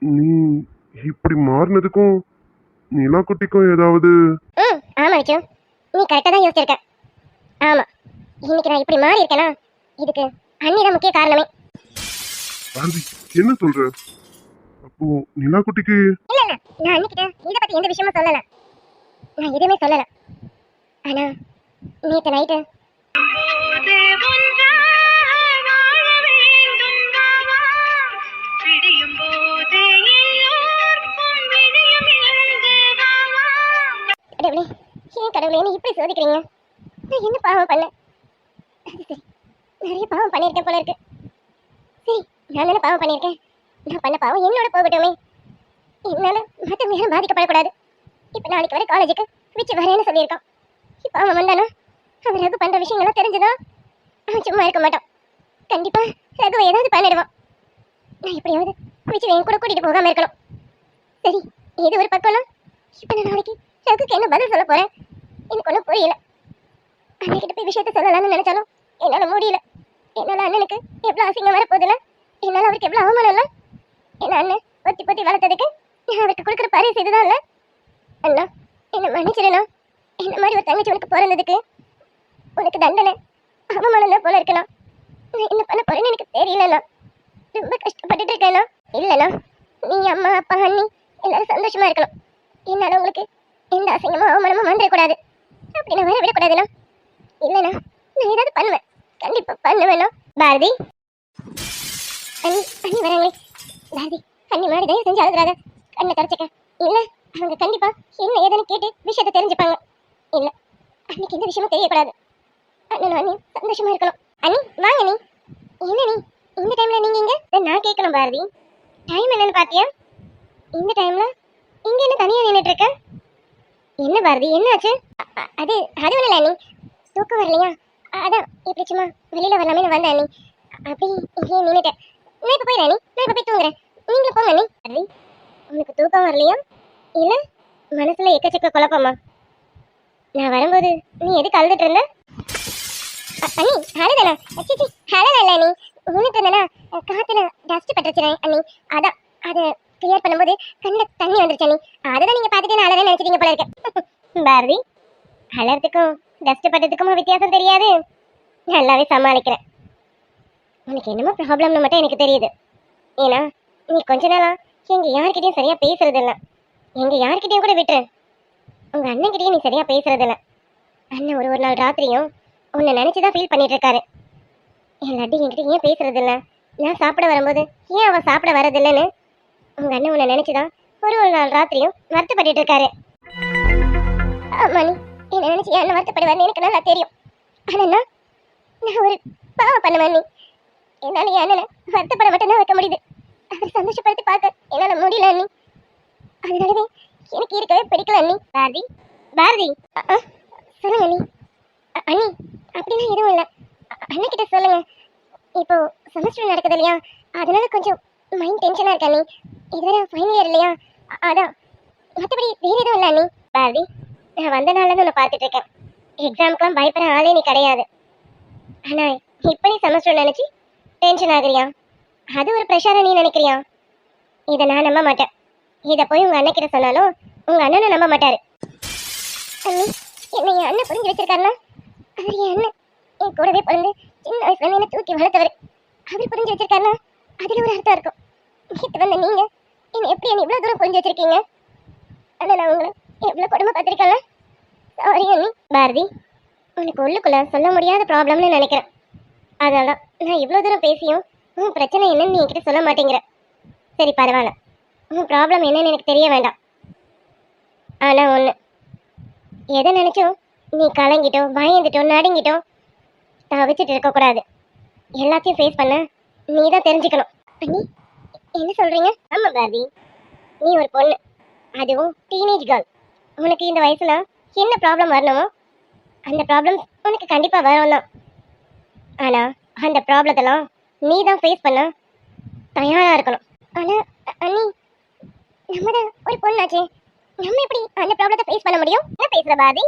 நீ இப்படி மாறினதுக்கும் நிலாக்குட்டிக்கும் ஏதாவது? ஆமா வச்சோம், நீ கரெக்டா தான் யோசிச்சிருக்க. ஆமா, இன்னைக்கு நான் இப்படி மாறி இருக்கேனா இதுக்கு அண்ணி தான் முக்கிய காரணமே. பாரதி, என்ன சொல்ற? அப்போ நிலாக்குட்டிக்கு? இல்ல இல்ல, நான் அன்னிக்கிட்ட இதை பத்தி எந்த விஷயமும் சொல்லல. நான் எதுவுமே சொல்லல. ஆனா நேத்து நைட்டு கடவுளே நீ இப்படி சோதிக்கிறீங்க. நான் என்ன பாவம் பண்ணேன்? அது சரி, நிறைய பாவம் பண்ணியிருக்கேன் போல இருக்கு. சரி, நான் தானே பாவம் பண்ணியிருக்கேன். நான் பண்ண பாவம் என்னோட போகட்டுமே. என்னால மற்றவங்க யாரும் பாதிக்கப்படக்கூடாது. இப்போ நாளைக்கு வர காலேஜுக்கு வச்சு வரேன்னு சொல்லியிருக்கான். இப்போ அவன் வந்தானா அவன் ரகு பண்ணுற விஷயங்கள்லாம் தெரிஞ்சுதான் அவன் சும்மா இருக்க மாட்டான். கண்டிப்பா ரகுவை ஏதாவது பண்ணிடுவான். நான் எப்படியாவது வச்சு என் கூட கூட்டிட்டு போகாம இருக்கணும். சரி, இது ஒரு பக்கம்னா இப்போ நான் நாளைக்கு ரகுக்கு என்ன பதில் சொல்ல போறேன் எனக்கு ஒன்றும் புரியல. அண்ணன்கிட்ட போய் விஷயத்த சொல்லலாம்னு நினைச்சாலும் என்னால் முடியல. என்னால் அண்ணனுக்கு எவ்வளோ அசிங்கம் வரப்போகுதுல, என்னால் அவருக்கு எவ்வளோ அவமானம் இல்லை. என்ன அண்ணன் பொத்தி பொத்தி வளர்த்ததுக்கு நான் அவருக்கு கொடுக்குற பரிசு இதுதான் இல்லை. அண்ணா என்னை மன்னிச்சிடனா. என்ன மாதிரி ஒரு தங்கச்சி உனக்கு பிறந்ததுக்கு உனக்கு தண்டனை அவமானம் தான் போல இருக்கலாம். நான் என்ன பண்ண போறேன்னு எனக்கு தெரியலண்ணா. ரொம்ப கஷ்டப்பட்டுட்டு இருக்கேண்ணா. இல்லைண்ணா, நீ அம்மா அப்பா அண்ணி எல்லாரும் சந்தோஷமா இருக்கணும். என்னால் உங்களுக்கு எந்த அசிங்கமும் அவமானமும் வந்துடக்கூடாது. அப்படி நான் வர விடக்கூடாதுண்ணா. இல்லைண்ணா, நான் ஏதாவது பண்ணுவேன், கண்டிப்பா பண்ணுவேண்ணா. பாரதி, அண்ணி அண்ணி வராங்களே. பாரதி, அண்ணி முன்னாடி தயவு செஞ்சு அழுகுறாங்க. கண்ணை தொடச்சிக்க. இல்லை, அவங்க கண்டிப்பா என்ன ஏதுன்னு கேட்டு விஷயத்தை தெரிஞ்சுப்பாங்க. இல்லை, அன்னைக்கு எந்த விஷயமும் தெரியக்கூடாது. அண்ணனும் அண்ணி சந்தோஷமா இருக்கணும். அண்ணி வாங்க. நீ என்ன நீ இந்த டைம்ல நீங்க இங்க? நான் கேட்கணும் பாரதி, டைம் என்னன்னு பாத்தியா? இந்த டைம்ல இங்க என்ன தனியா நின்றுட்டு இருக்க? என்ன பாரதி, என்னாச்சு? அது அது ஒண்ணு இல்ல அண்ணி, தூக்கம் வரலையா, அதான் இப்படி சும்மா வெளியில வரலாமே வந்தேன் அண்ணி. அப்படி இங்கே நின்றுட்டேன். நான் இப்ப போயிடுறேன் அண்ணி, நான் இப்ப போய் தூங்குறேன். நீங்களும் போங்க அண்ணி. பாரதி, உனக்கு தூக்கம் வரலையா இல்ல மனசுல எக்கச்சக்க குழப்பமா? நான் வரும்போது நீ எதுக்கு அழுதுட்டு இருந்த? அண்ணி அழுதனா? சிச்சி அழல இல்ல அண்ணி, நின்றுட்டு இருந்தனா காத்துல டஸ்ட் பட்டுருச்சுறேன் அண்ணி. அதான் அதை கிளியர் பண்ணும்போது கண்ணில் தண்ணி வந்துருச்சு அண்ணி. அதுதான் நீங்க பார்த்துட்டு நான் அழகா நினைச்சிட்டீங்க போல இருக்கேன். பாரதி, அழறதுக்கும் டஸ்ட் பட்டதுக்கும் வித்தியாசம் தெரியாது. நல்லாவே சமாளிக்கிறேன். உனக்கு என்னமோ ப்ராப்ளம்னு மட்டும் எனக்கு தெரியுது. ஏன்னா நீ கொஞ்ச நாளா எங்க யார்கிட்டயும் சரியா பேசுறது இல்லை. எங்க யார்கிட்டயும் கூட விட்டுரு, உங்க அண்ணன் கிட்டயும் நீ சரியா பேசுறது இல்லை. அண்ணன் ஒரு நாள் ராத்திரியும் உன்னை நினைச்சுதான் ஃபீல் பண்ணிட்டு இருக்காரு. என் லட்டி என்கிட்ட ஏன் பேசுறது இல்லை, நான் சாப்பிட வரும்போது ஏன் அவன் சாப்பிட வரதில்லைன்னு உங்க அண்ணன் உன்னை நினைச்சுதான் ஒரு நாள் ராத்திரியும் வருத்தப்பட்டு இருக்காரு. ஆமா, நீ என்ன நினைச்சு என்ன வருத்தப்படுவார்னு எனக்கு நல்லா தெரியும். ஆனா நான் ஒரு பாவம் பண்ணுவேன். நீ என்னால என் அண்ணனை வருத்தப்பட மட்டும்தான் வைக்க முடியுது. அவர் சந்தோஷப்படுத்தி பார்க்க என்னால முடியல அண்ணி. அதனாலவே எனக்கு இருக்கவே பிடிக்கல அண்ணி. பாரதி, பாரதி சொல்லுங்க அண்ணி. அண்ணி அப்படின்னா எதுவும் இல்லை, அண்ணன்கிட்ட சொல்லுங்க. இப்போ செமஸ்டர் நடக்குது இல்லையா, அதனால கொஞ்சம் மைண்ட் டென்ஷனா இருக்கு அண்ணி. இதுவரை ஃபைனல் இயர் இல்லையா, அதான். மற்றபடி வேற எதுவும் இல்லை அண்ணி. பாரதி, நான் வந்த நாள்ல உன்னை பார்த்துட்டு இருக்கேன். எக்ஸாமுக்குலாம் பயப்படுற ஆளே நீ கிடையாது. ஆனா இப்போ நீ செமஸ்டர் நினைச்சு டென்ஷன் ஆகுறியா? அது ஒரு ப்ரெஷரை நீ நினைக்கிறியா? இதை நான் நம்ப மாட்டேன். இதை போய் உங்க அண்ணன் கிட்ட சொன்னாலும் உங்க அண்ணனும் நம்ப மாட்டாரு. அண்ணி, என்னை என் அண்ணன் புரிஞ்சு வச்சிருக்காருன்னா அவர் என் அண்ணன் என் கூடவே பிறந்து சின்ன வயசுல என்ன தூக்கி வளர்த்தவர். அவர் புரிஞ்சு வச்சிருக்காருன்னா அதுல ஒரு அர்த்தம் இருக்கும். நேற்று வந்த நீங்க என்ன எப்படி என்ன இவ்வளவு தூரம் புரிஞ்சு வச்சிருக்கீங்க? ஆனா நான் உங்களை எவ்வளவு கொடுமை பார்த்திருக்கேன்ல. சாரி அண்ணி. பாரதி, உனக்கு உள்ளுக்குள்ள சொல்ல முடியாத ப்ராப்ளம்னு நினைக்கிறேன். அதனால நான் இவ்வளவு தூரம் பேசியும் உன் பிரச்சனை என்னன்னு நீ என்கிட்ட சொல்ல மாட்டேங்கிற. சரி பரவாயில்ல, உன் ப்ராப்ளம் என்னன்னு எனக்கு தெரிய வேண்டாம். ஆனா ஒண்ணு, எதை நினைச்சோ நீ கலங்கிட்டோ பயந்துட்டோ நடுங்கிட்டோ தவிச்சிட்டு இருக்கக்கூடாது. எல்லாத்தையும் ஃபேஸ் பண்ண நீ தான் தெரிஞ்சுக்கணும். அண்ணி என்ன சொல்றீங்க? ஆமா பாரதி, நீ ஒரு பொண்ணு, அதுவும் டீனேஜ் கேர்ள். உனக்கு இந்த வயசுல என்ன ப்ராப்ளம் வரணுமோ அந்த ப்ராப்ளம் உனக்கு கண்டிப்பா வரும் தான். ஆனா அந்த ப்ராப்ளத்தெல்லாம் நீ தான் ஃபேஸ் பண்ண தயாரா இருக்கணும். ஆனா அண்ணி, நம்ம தான் ஒரு பொண்ணாச்சே, நம்ம எப்படி அந்த ப்ராப்ளத்தை ஃபேஸ் பண்ண முடியும்? என்ன பேசுற பாரதி?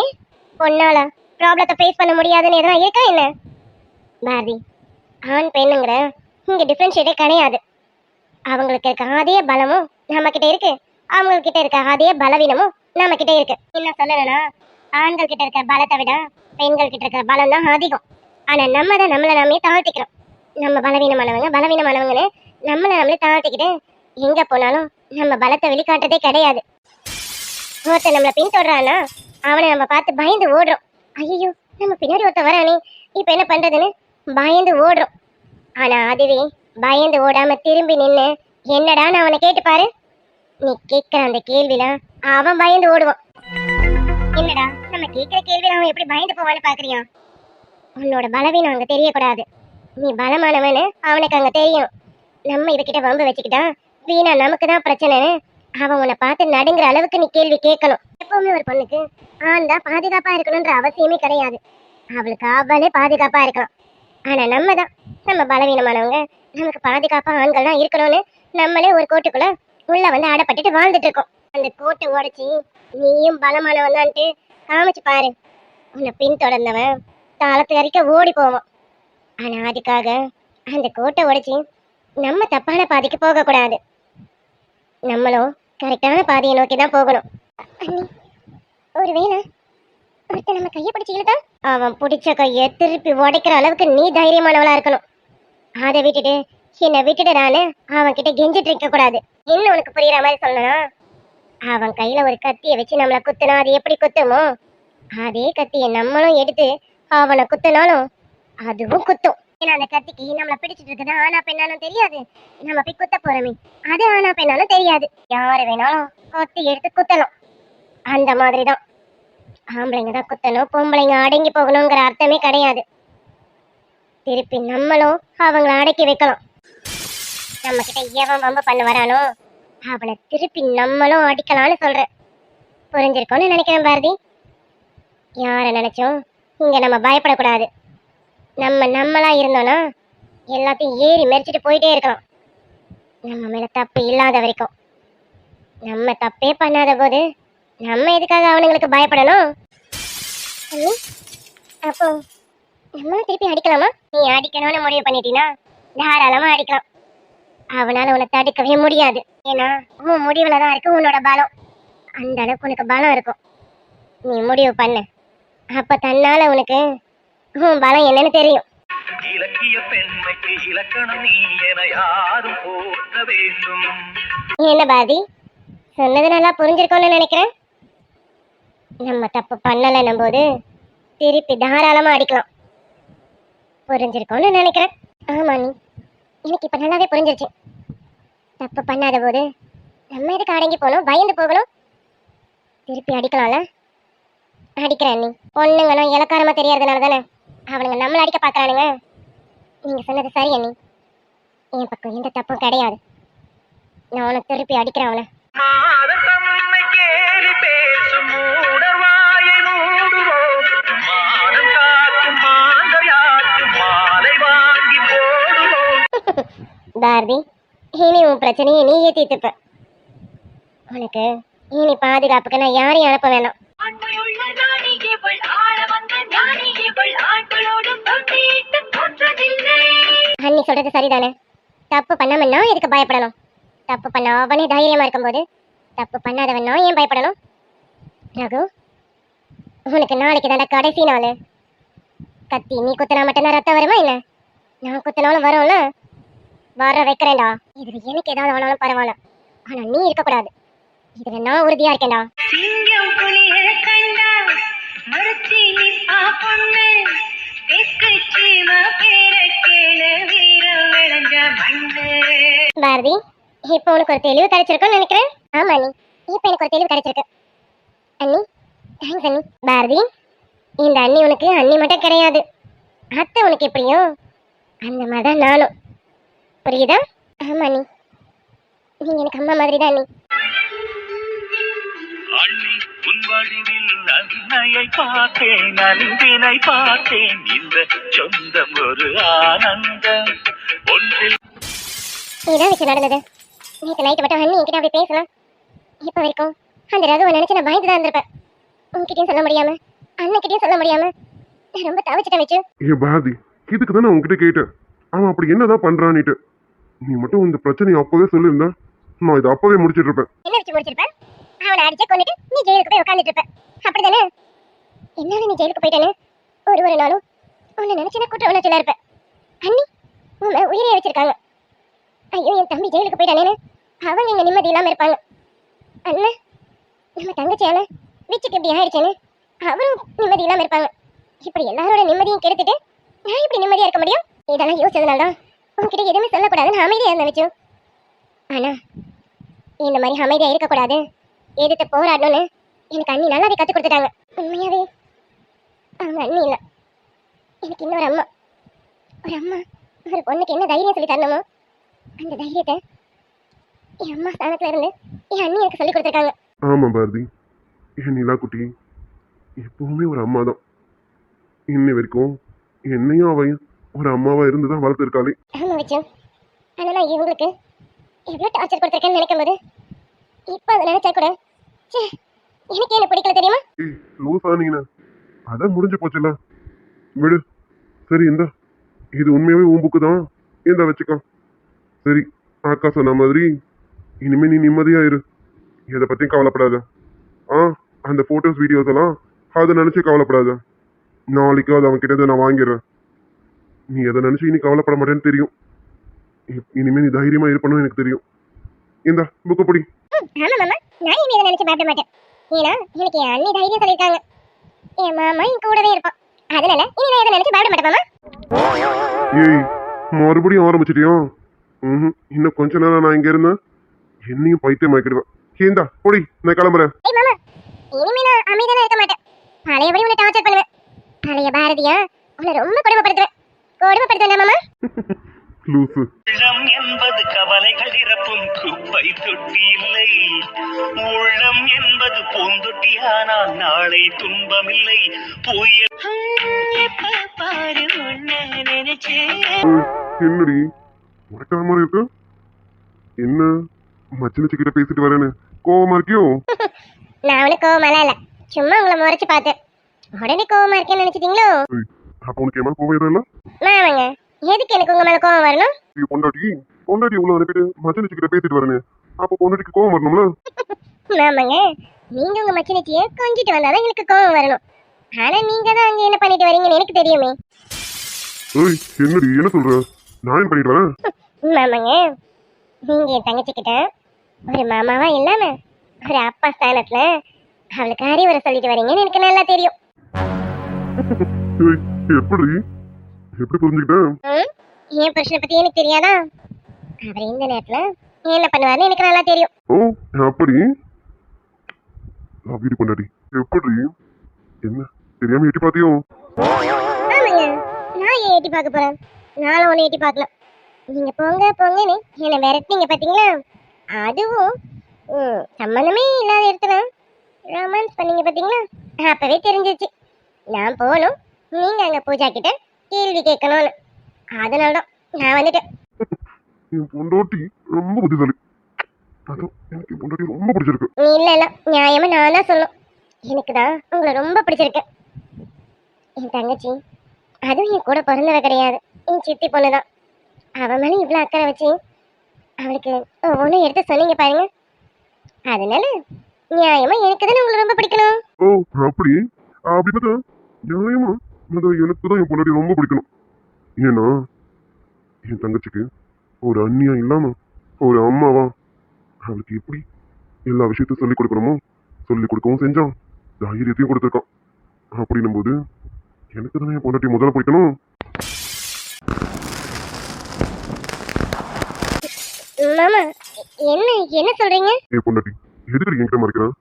ஏன் பொண்ணால ப்ராப்ளத்தை ஃபேஸ் பண்ண முடியாதுன்னு எதனா இருக்கா என்ன? பாரதி, ஆண் பெண்ணுங்கிற இங்க டிஃபரன்ஷியேட்டே கிடையாது. அவங்களுக்கு இருக்க அதே பலமும் நம்ம கிட்ட இருக்கு, அவங்க கிட்ட இருக்க அதே பலவீனமும் நம்ம கிட்ட இருக்கு. என்ன சொல்லணும்னா, ஆண்கள் கிட்ட இருக்கிற பலத்தை விட பெண்கள் கிட்ட இருக்கிற பலம் தான் அதிகம். ஆனா நம்ம தான் நம்மளை நாமே தாழ்த்திக்கிறோம். நம்ம பலவீனமானவங்கன்னு நம்மளை தாழ்த்திக்கிட்டு எங்க போனாலும் நம்ம பலத்தை வெளிக்காட்டுறதே கிடையாது. ஒருத்தர் நம்மளை பின்தொடரானா அவனை நம்ம பார்த்து பயந்து ஓடுறோம். ஐயோ நம்ம பின்னாடி ஒருத்தர் வரானே, இப்ப என்ன பண்றதுன்னு பயந்து ஓடுறோம். ஆனா அதுவே பயந்து ஓடாம திரும்பி நின்னு என்னடான்னு அவனை கேட்டு பாரு. நீ கேட்கிற அந்த கேள்வில அவன் பயந்து ஓடுவான். என்னடா நம்ம கேட்கிற கேள்வியில அவன் எப்படி பயந்து போவான்னு பாக்குறியா? உன்னோட பலவீனம் அங்க தெரியக்கூடாது. நீ பலமானவன்னு அவனுக்கு அங்க தெரியும். நம்ம இவகிட்ட வம்பு வச்சுக்கிட்டா வீணா நமக்கு தான் பிரச்சனைன்னு அவன் உன்னை பார்த்து நடுங்கிற அளவுக்கு நீ கேள்வி கேட்கணும். எப்பவுமே ஒரு பொண்ணுக்கு ஆண் தான் பாதுகாப்பா இருக்கணும்ன்ற அவசியமே கிடையாது. அவளுக்கு அவளே பாதுகாப்பா இருக்கலாம். ஆனா நம்ம பலவீனமானவங்க, நமக்கு பாதுகாப்பா ஆண்கள் தான் இருக்கணும்னு நம்மளே ஒரு கோட்டுக்குள்ள உள்ள வந்து அடப்பட்டுட்டு வாழ்ந்துட்டு இருக்கோம். அந்த கோட்டை உடைச்சி நீயும் பலமானவன் தான்ட்டு காமிச்சு பாரு. உன்னை பின்தொடர்ந்தவன் காலத்து வரைக்கும் ஓடி போவான். ஆனா அதுக்காக அந்த கோட்டை உடைச்சி நம்ம தப்பான பாதைக்கு போக கூடாது. நம்மளும் கரெக்டான பாதையை நோக்கி தான் போகணும். ஒருவேளை ஒருத்தன் நம்ம கையை பிடிச்சி இழுத்தா அவன் பிடிச்ச கையை திருப்பி உடைக்கிற அளவுக்கு நீ தைரியமானவளா இருக்கணும். அதை விட்டுட்டு என்னை விட்டுடுறான்னு அவன் கிட்ட கெஞ்சிட்டு இருக்க கூடாது. இன்னும் உனக்கு புரியுற மாதிரி சொல்லணும், அவன் கையில ஒரு கத்தியை வச்சு நம்மளை குத்துனா அது எப்படி குத்துமோ அதே கத்தியை நம்மளும் எடுத்து அவனை குத்துனாலும் அதுவும் குத்தும். ஏன்னா அந்த கத்திக்கு நம்மளை பிடிச்சிட்டு இருக்குது ஆனா பெண்ணாலும் தெரியாது, நம்ம போய் குத்த போறோமே அது ஆனா பெண்ணாலும் தெரியாது. யாரு வேணாலும் கத்தி எடுத்து குத்தணும். அந்த மாதிரிதான் ஆம்பளைங்க தான் குத்தணும், பொம்பளைங்க அடங்கி போகணுங்கிற அர்த்தமே கிடையாது. திருப்பி நம்மளும் அவங்கள அடக்கி வைக்கலாம். நம்ம கிட்ட எவன் வம்பு பண்ண வரானோ அவனை திருப்பி நம்மளும் அடிக்கலாம்னு சொல்றேன். புரிஞ்சிருக்கோன்னு நினைக்கிறேன் பாரதி. யாரை நினைச்சோம் இங்க நம்ம பயப்படக்கூடாது. நம்மளா இருந்தோம்னா எல்லாத்தையும் ஏறி மெரிச்சிட்டு போயிட்டே இருக்கலாம். நம்ம மேல தப்பு இல்லாத வரைக்கும். நம்ம தப்பே பண்ணாத போது நம்ம எதுக்காக அவனுங்களுக்கு பயப்படணும்? அப்போ நம்மளும் திருப்பி அடிக்கலாமா? நீ அடிக்கணும்னு முடிவு பண்ணிட்டீங்கன்னா தாராளமா அடிக்கலாம். அவனால உன்னை தடுக்கவே முடியாது. ஏன்னா உன் முடிவுல தான் இருக்கு உன்னோட பலம். அந்த அளவுக்கு உனக்கு பலம் இருக்கும். நீ முடிவு பண்ணு, அப்ப தன்னால உனக்கு உன் பலம் என்னன்னு தெரியும். இலக்கிய பெண்மைக்கு இலக்கணம் நீ என யாரும் போற்ற வேண்டும். என்ன பாரதி, சொன்னது நல்லா புரிஞ்சிருக்கோன்னு நினைக்கிறேன். நம்ம தப்பு பண்ணலன்னும் போது திருப்பி தாராளமா அடிக்கலாம். புரிஞ்சிருக்கோன்னு நினைக்கிறேன். ஆமா நீ எனக்கு இப்ப நல்லாவே புரிஞ்சிருச்சு. தப்பு பண்ணாத போது நம்ம எதுக்கு அடங்கி போகணும், பயந்து போகணும்? திருப்பி அடிக்கலாம்ல. அடிக்கிறேன் நீ பொண்ணுங்கன்னா இலக்காரமா தெரியறதுனால தானே அவனுங்க நம்மள அடிக்க பாக்குறானுங்க. நீங்க சொன்னது சரி அண்ணி, என் பக்கம் எந்த தப்பும் கிடையாது. நான் உனக்கு திருப்பி அடிக்கிறேன் அவனை. பாரதி, இனி உன் பிரச்சனையை நீயே தீர்த்துப்ப. உனக்கு இனி பாதுகாப்புக்கு நான் யாரையும் அனுப்ப வேணாம். அண்ணி சொல்றது சரிதானே? தப்பு பண்ணாம நான் எதுக்கு பயப்படணும்? தப்பு பண்ண அவனே தைரியமா இருக்கும்போது தப்பு பண்ணாதவன் நான் ஏன் பயப்படணும்? ரகு, உனக்கு நாளைக்கு தானே கடைசி நாள். கத்தி நீ குத்தினா மட்டும்தான் ரத்தம் வருமா என்ன? நான் குத்தினாலும் வரும்ல. வர வைக்கிறேன்டா. இதுல எனக்கு ஏதாவது ஆனாலும் பரவாயில்ல, ஆனா நீ இருக்கக்கூடாது. இதுல நான் உறுதியா இருக்கேன்டா. சிங்கம் புலிய கண்டா மறுச்சி நிப்பா பொண்ணு தெற்கு சீமா பேர கேளு வீரம் விளைஞ்ச மண்ணு. பாரதி, இப்போ உனக்கு ஒரு தெளிவு கிடைச்சிருக்கும்னு நினைக்கிறேன். ஆமா அண்ணி, இப்போ எனக்கு ஒரு தெளிவு கிடைச்சிருக்கு. அண்ணி, தேங்க்ஸ் அண்ணி. பாரதி, இந்த அண்ணி உனக்கு அண்ணி மட்டும் கிடையாது, அத்தை உனக்கு எப்படியோ அந்த மாதிரி தான் நானும். புரியுதா? ஆமா அண்ணி, நீங்க எனக்கு அம்மா மாதிரி தான் அண்ணி. அள்ளி உன் வடிவில் நன்மையை பார்த்தேன், அன்பினை பார்த்தேன், இந்த சொந்தம் ஒரு ஆனந்தம் ஒன்றில். இதான் விஷயம் நடந்தது. நேற்று நைட்டு மட்டும் அண்ணி என்கிட்ட அப்படி பேசலாம். இப்போ வரைக்கும் அந்த ரகுவை நினைச்சு நான் பயந்து தான் இருந்திருப்பேன். உங்ககிட்டயும் சொல்ல முடியாம, அண்ணன்கிட்டயும் சொல்ல முடியாம நான் ரொம்ப தவிச்சிட்டேன் வச்சு. ஏன் பாரதி, இதுக்கு தான் நான் உங்ககிட்ட கேட்டேன், அவன் அப்படி என்னதான் பண்றான்னுட்டு. நீ மட்டும் இந்த பிரச்சனையை அப்பவே சொல்லியிருந்தா நான் இதை அப்பவே முடிச்சிட்டு இருப்பேன். என்ன வச்சு முடிச்சிருப்பேன்? அவனை அடிச்சே கொண்டுட்டு நீ ஜெயிலுக்கு போய் உட்காந்துட்டு இருப்ப. அப்படிதானே? என்னால நீ ஜெயிலுக்கு போயிட்டானே ஒரு நாளும் உன்னை நினைச்சுனா குற்ற உணர்ச்சியில இருப்ப. அண்ணி உன்னை உயிரையே வச்சிருக்காங்க. ஐயோ, என் தம்பி ஜெயிலுக்கு போயிட்டானேன்னு அவங்க இங்க நிம்மதி இல்லாம இருப்பாங்க. அண்ணன் நம்ம தங்கச்சியால வீச்சுக்கு இப்படி ஆயிடுச்சேன்னு அவரும் நிம்மதி இல்லாம இருப்பாங்க. இப்படி எல்லாரோட நிம்மதியும் கெடுத்துட்டு நான் இப்படி நிம்மதியா இருக்க முடியும்? இதெல்லாம் யோசிச்சதுனால்தான் உன்கிட்ட எதுவுமே சொல்லக்கூடாதுன்னு அமைதியா இருந்த வச்சு. ஆனா இந்த மாதிரி அமைதியா இருக்கக்கூடாது, எதிர்த்து போராடணும்னு எனக்கு அண்ணி நல்லாவே கற்றுக் கொடுத்துட்டாங்க. உண்மையாவே அவங்க அண்ணி இல்லை, எனக்கு இன்னொரு அம்மா. ஒரு அம்மா ஒரு பொண்ணுக்கு என்ன தைரியம் சொல்லி தரணுமோ அந்த தைரியத்தை என் அம்மா ஸ்தானத்துல இருந்து என் அண்ணி எனக்கு சொல்லி கொடுத்துருக்காங்க. ஆமா பாரதி, என் நிலா குட்டி எப்பவுமே ஒரு அம்மா தான். இன்னை வரைக்கும் என்னையும் அவையும் ஒரு அம்மாவா இருந்துதான் வளர்த்துருக்காளே. ஆமா வச்சு. ஆனா நான் இவங்களுக்கு எவ்வளோ டார்ச்சர் கொடுத்துருக்கேன்னு நினைக்கும் போது இப்போ அதை நினைச்சா கூட ச்சே, எனக்கு என்ன பிடிக்கல தெரியுமா? ஏய் லூசா நீனா, அதான் முடிஞ்சு போச்சுல, விடு. சரி இந்த இது உண்மையாவே உன் புக்கு தான், இந்த வச்சுக்கோ. சரி, அக்கா சொன்ன மாதிரி இனிமே நீ நிம்மதியா இரு, எதை பத்தியும் கவலைப்படாத. அந்த போட்டோஸ் வீடியோஸ் எல்லாம் அதை நினைச்சு கவலைப்படாத. நாளைக்கு அது அவன் கிட்ட நான் வாங்கிடுறேன். நீ எதை நினைச்சு இனி கவலைப்பட மாட்டேன்னு தெரியும். இனிமே நீ தைரியமா இருப்பணும் எனக்கு தெரியும். இந்த புக்கு படி. ஆமா மாமா, நான் இனி இதை நினைச்சு பயப்பட மாட்டேன். ஏன்னா எனக்கு என் அண்ணி தைரியம் சொல்லியிருக்காங்க. என் மாமா என் கூடவே இருப்பான். அதனால இனி நான் இதை நினைச்சு பயப்பட மாட்டேன் மாமா. ஏய், மறுபடியும் ஆரம்பிச்சிட்டியா? இன்னும் கொஞ்ச நேரம் நான் இங்க இருந்தேன் என்னையும் பைத்தியம் ஆக்கிடுவேன். ஏந்தா போடி, நான் கிளம்புறேன். ஏய் மாமா, இனிமே நான் அமைதியா இருக்க மாட்டேன். பழையபடி உன்னை டார்ச்சர் பண்ணுவேன். பழைய பாரதியா உன்னை ரொம்ப கொடுமைப்படுத்துவேன். கொடுமைப்படுத்துவேன் மாமா. லூசு. உள்ளம் என்பது கவலைகள் இறப்பும் குப்பை தொட்டி இல்லை, உள்ளம் என்பது பூந்தொட்டியானால் நாளை துன்பமில்லை. புயல் பாரு உன்னை நினைச்சு என்னடி உனக்கான மாதிரி இருக்கு? என்ன மச்சினச்சு கிட்ட பேசிட்டு வரேன்னு கோவமா இருக்கியோ? நான் அவனுக்கு கோவமாலாம் இல்ல, சும்மா உங்களை முறைச்சு பார்த்தேன். உடனே கோவமா இருக்கேன்னு நினைச்சிட்டீங்களோ? அப்ப உனக்கு ஏமா கோவம் எதுவும் இல்ல? மாமாங்க, எதுக்கு எனக்கு உங்க மேல கோவம் வரணும்? பொண்டாட்டி உங்களை அனுப்பிட்டு மச்சினச்சு கிட்ட பேசிட்டு வரேன்னு, அப்ப பொண்டாட்டிக்கு கோவம் வரணும்ல? மாமாங்க, நீங்க உங்க மச்சினச்சிய கொஞ்சிட்டு வந்தாதான் எனக்கு கோவம் வரணும். ஆனா நீங்க தான் அங்க என்ன பண்ணிட்டு வரீங்கன்னு எனக்கு தெரியுமே. ஏய் என்னடி என்ன சொல்ற? நான் என்ன பண்ணிட்டு வரேன்? மாமாங்க, நீங்க என் தங்கச்சி கிட்ட ஒரு மாமாவா இல்லாம ஒரு அப்பா ஸ்தானத்துல அவளுக்கு அறிவுரை சொல்லிட்டு வரீங்கன்னு எனக்கு நல்லா தெரியும். ஏய் எப்படி எப்படி புரிஞ்சுக்கிட்டேன்? என் புருஷனை பத்தி எனக்கு தெரியாதா? அவர் இந்த நேரத்துல என்ன பண்ணுவாருன்னு எனக்கு நல்லா தெரியும். ஓ அப்படி வீடு பொண்டாட்டி எப்படி என்ன தெரியாம எட்டி பாத்தியோ? ஆமாங்க, நான் ஏன் எட்டி பார்க்க போறேன்? நானும் ஒண்ணு எட்டி பார்க்கல. நீங்க போங்க போங்கன்னு என்ன விரட்டினீங்க பாத்தீங்களா? அதுவும் சம்பந்தமே இல்லாத இடத்துல ரொமான்ஸ் பண்ணீங்க பாத்தீங்களா? அப்பவே தெரிஞ்சிச்சு நான் போகணும், நீங்க அங்க பூஜா கிட்ட கேள்வி கேட்கணும்னு. அதனாலதான் நான் வந்துட்டேன். என் பொண்டாட்டி ரொம்ப புத்திசாலி. அதான் எனக்கு என் பொண்டாட்டி ரொம்ப பிடிச்சிருக்கு. இல்ல இல்ல, நியாயமா நான் தான் சொல்லணும். எனக்கு தான் உங்களை ரொம்ப பிடிச்சிருக்கு. என் தங்கச்சி அதுவும் என் கூட பிறந்தவ கிடையாது, என் சித்தி பொண்ணுதான். அவன் மேலே இவ்வளோ அக்கறை வச்சு அவளுக்கு ஒவ்வொன்றும் எடுத்து சொன்னீங்க பாருங்க. அதனால நியாயமா எனக்கு தானே உங்களை ரொம்ப பிடிக்கணும். ஓ அப்படி அப்படின்னா நியாயமா எனக்கு தான் என் பொண்டாட்டி ரொம்ப பிடிக்கணும். ஏன்னா என் தங்கச்சிக்கு ஒரு அண்ணியா இல்லாம ஒரு அம்மாவா அவளுக்கு எப்படி எல்லா விஷயத்தையும் சொல்லிக் கொடுக்கணுமோ சொல்லிக் கொடுக்கவும் செஞ்சான், தைரியத்தையும் கொடுத்துருக்கான். அப்படின்னும் போது எனக்கு தானே என் பொண்டாட்டி முதல்ல பிடிக்கணும். மாமா என்ன என்ன சொல்றீங்க? என் பொண்டாட்டி எதுக்கு என்கிட்ட மறைக்கிறான்?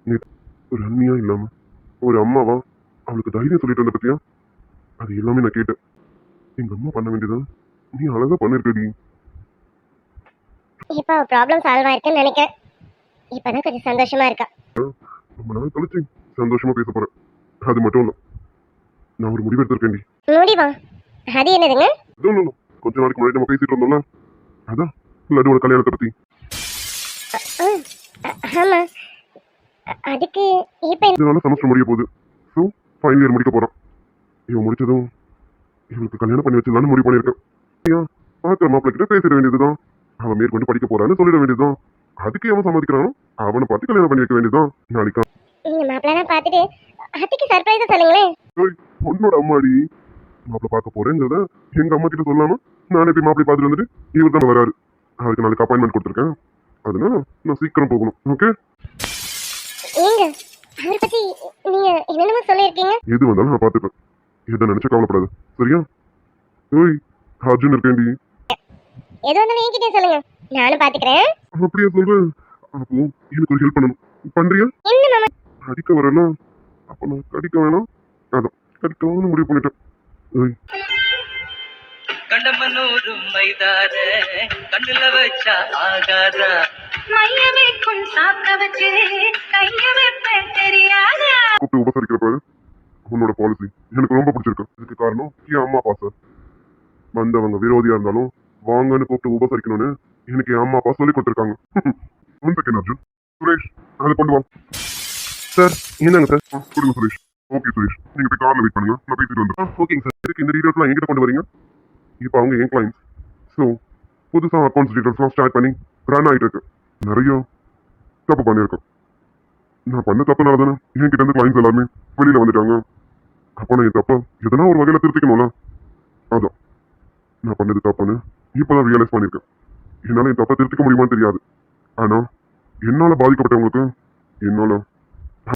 நீ ஒரு அண்ணியா இல்லாம ஒரு அம்மாவா அவளுக்கு தைரியம் சொல்லிட்டு வந்த பத்தியா? அது எல்லாமே நான் கேட்டேன். எங்க அம்மா பண்ண வேண்டியதான் நீ அழகா பண்ணிருக்கடி. இப்ப ப்ராப்ளம் சால்வ் ஆயிருக்குன்னு நினைக்கிறேன். இப்பதான் கொஞ்சம் சந்தோஷமா இருக்கா. ரொம்ப நாள் கழிச்சு சந்தோஷமா பேச போறேன். அது மட்டும் இல்ல, நான் ஒரு முடிவு எடுத்திருக்கேன்டி. முடிவா? அது என்னதுங்க? அதுவும் இல்ல, கொஞ்ச நாளைக்கு முன்னாடி நம்ம பேசிட்டு இருந்தோம்ல, அதான் லட்டுவோட கல்யாணத்தை பத்தி. ஆமா, அதுக்கு இப்ப இதனால செமஸ்டர் முடிய போகுது. ஸோ ஃபைனல் இயர் முடிக்க போறான். இவன் முடிச்சதும் இவனுக்கு கல்யாணம் பண்ணி வச்சிடலான்னு முடிவு பண்ணியிருக்கேன். ஏன் பார்க்குற மாப்பிள்ள கிட்ட பேசிட வேண்டியதுதான். அவன் மேற்கொண்டு படிக்க போறான்னு சொல்லிட வேண்டியதுதான். அதுக்கு அவன் சம்மதிக்கிறானோ அவனை பார்த்து கல்யாணம் பண்ணி வைக்க வேண்டியதுதான். நாளைக்கா நீங்க மாப்பிள்ளை பார்த்துட்டு அத்தைக்கு சர்ப்ரைஸா சொல்லுங்களேன். உன்னோட அம்மாடி மாப்பிள்ள பார்க்க போறேங்கிறத எங்க அம்மா கிட்ட சொல்லாம நானே போய் மாப்பிள்ளை பார்த்துட்டு வந்துட்டு இவர் தான் வராரு. அவருக்கு நாளைக்கு அப்பாயின்மெண்ட் கொடுத்துருக்கேன். அதனால நான் சீக்கிரம் போகணும். ஓகே? ஏங்க அவரை பத்தி நீங்க என்னென்னமோ சொல்லியிருக்கீங்க. எது வந்தாலும் நான் பார்த்துப்பேன். எதை நினைச்ச கவலைப்படாது. சரியா? ஓய் அர்ஜுன் இருக்கேன்டி. எது வந்தாலும் என்கிட்டயே சொல்லுங்க, நானும் பாத்துக்கிறேன். அப்படியே சொல்றேன். அப்போ எனக்கு ஒரு ஹெல்ப் பண்ணணும். பண்றியா? என்ன மாமா? அடிக்க வரல, அப்ப நான் கடிக்க வேணாம். அதான் கடிக்கணும்னு முடிவு பண்ணிட்டேன். ஓய் கண்டமனூரும் மைதான கண்ணுல வச்சா ஆகாதா மைய வைக்கும் சாக்க வச்சு கைய வைப்பேன் தெரியாதா? கூப்பிட்டு உபசரிக்கிறப்ப உன்னோட பாலிசி எனக்கு ரொம்ப பிடிச்சிருக்கு. இதுக்கு காரணம் என் அம்மா அப்பா சார். வந்தவங்க விரோதியா இருந்தாலும் வாங்கன்னு கூப்பிட்டு உபசரிக்கணும்னு எனக்கு என் அம்மா அப்பா சொல்லி கொடுத்துருக்காங்க. One second Arjun. சுரேஷ் அதை கொண்டு வா. சார் என்னங்க சார்? கொடுங்க சுரேஷ். ஓகே சுரேஷ், நீங்க போய் கார்ல வெயிட் பண்ணுங்க, நான் பேசிட்டு வந்துடுறேன். ஓகேங்க சார். இதுக்கு இந்த டீடைல்ஸ்லாம் என்கிட்ட கொண்டு வரீங்க. இப்போ அவங்க என் கிளைண்ட்ஸ். ஸோ புதுசாக அக்கௌண்ட்ஸ் டீடைல்ஸ்லாம் ஸ்டார்ட் பண்ணி ரன் ஆகிட்டு இருக்கு. நிறைய தப்பு பண்ணியிருக்கேன். நான் பண்ண தப்புனால தானே என்கிட்ட இருந்து கிளைண்ட்ஸ் எல்லாருமே வெளியில வந்துட்டாங்க. அப்போ நான் என் தப்பை எதனா ஒரு வகையில திருத்திக்கணும்ல. அதான் நான் பண்ணது தப்புன்னு இப்போதான் ரியலைஸ் பண்ணியிருக்கேன். என்னால் என் தப்பை திருத்திக்க முடியுமான்னு தெரியாது. ஆனால் என்னால் பாதிக்கப்பட்டவங்களுக்கு என்னால்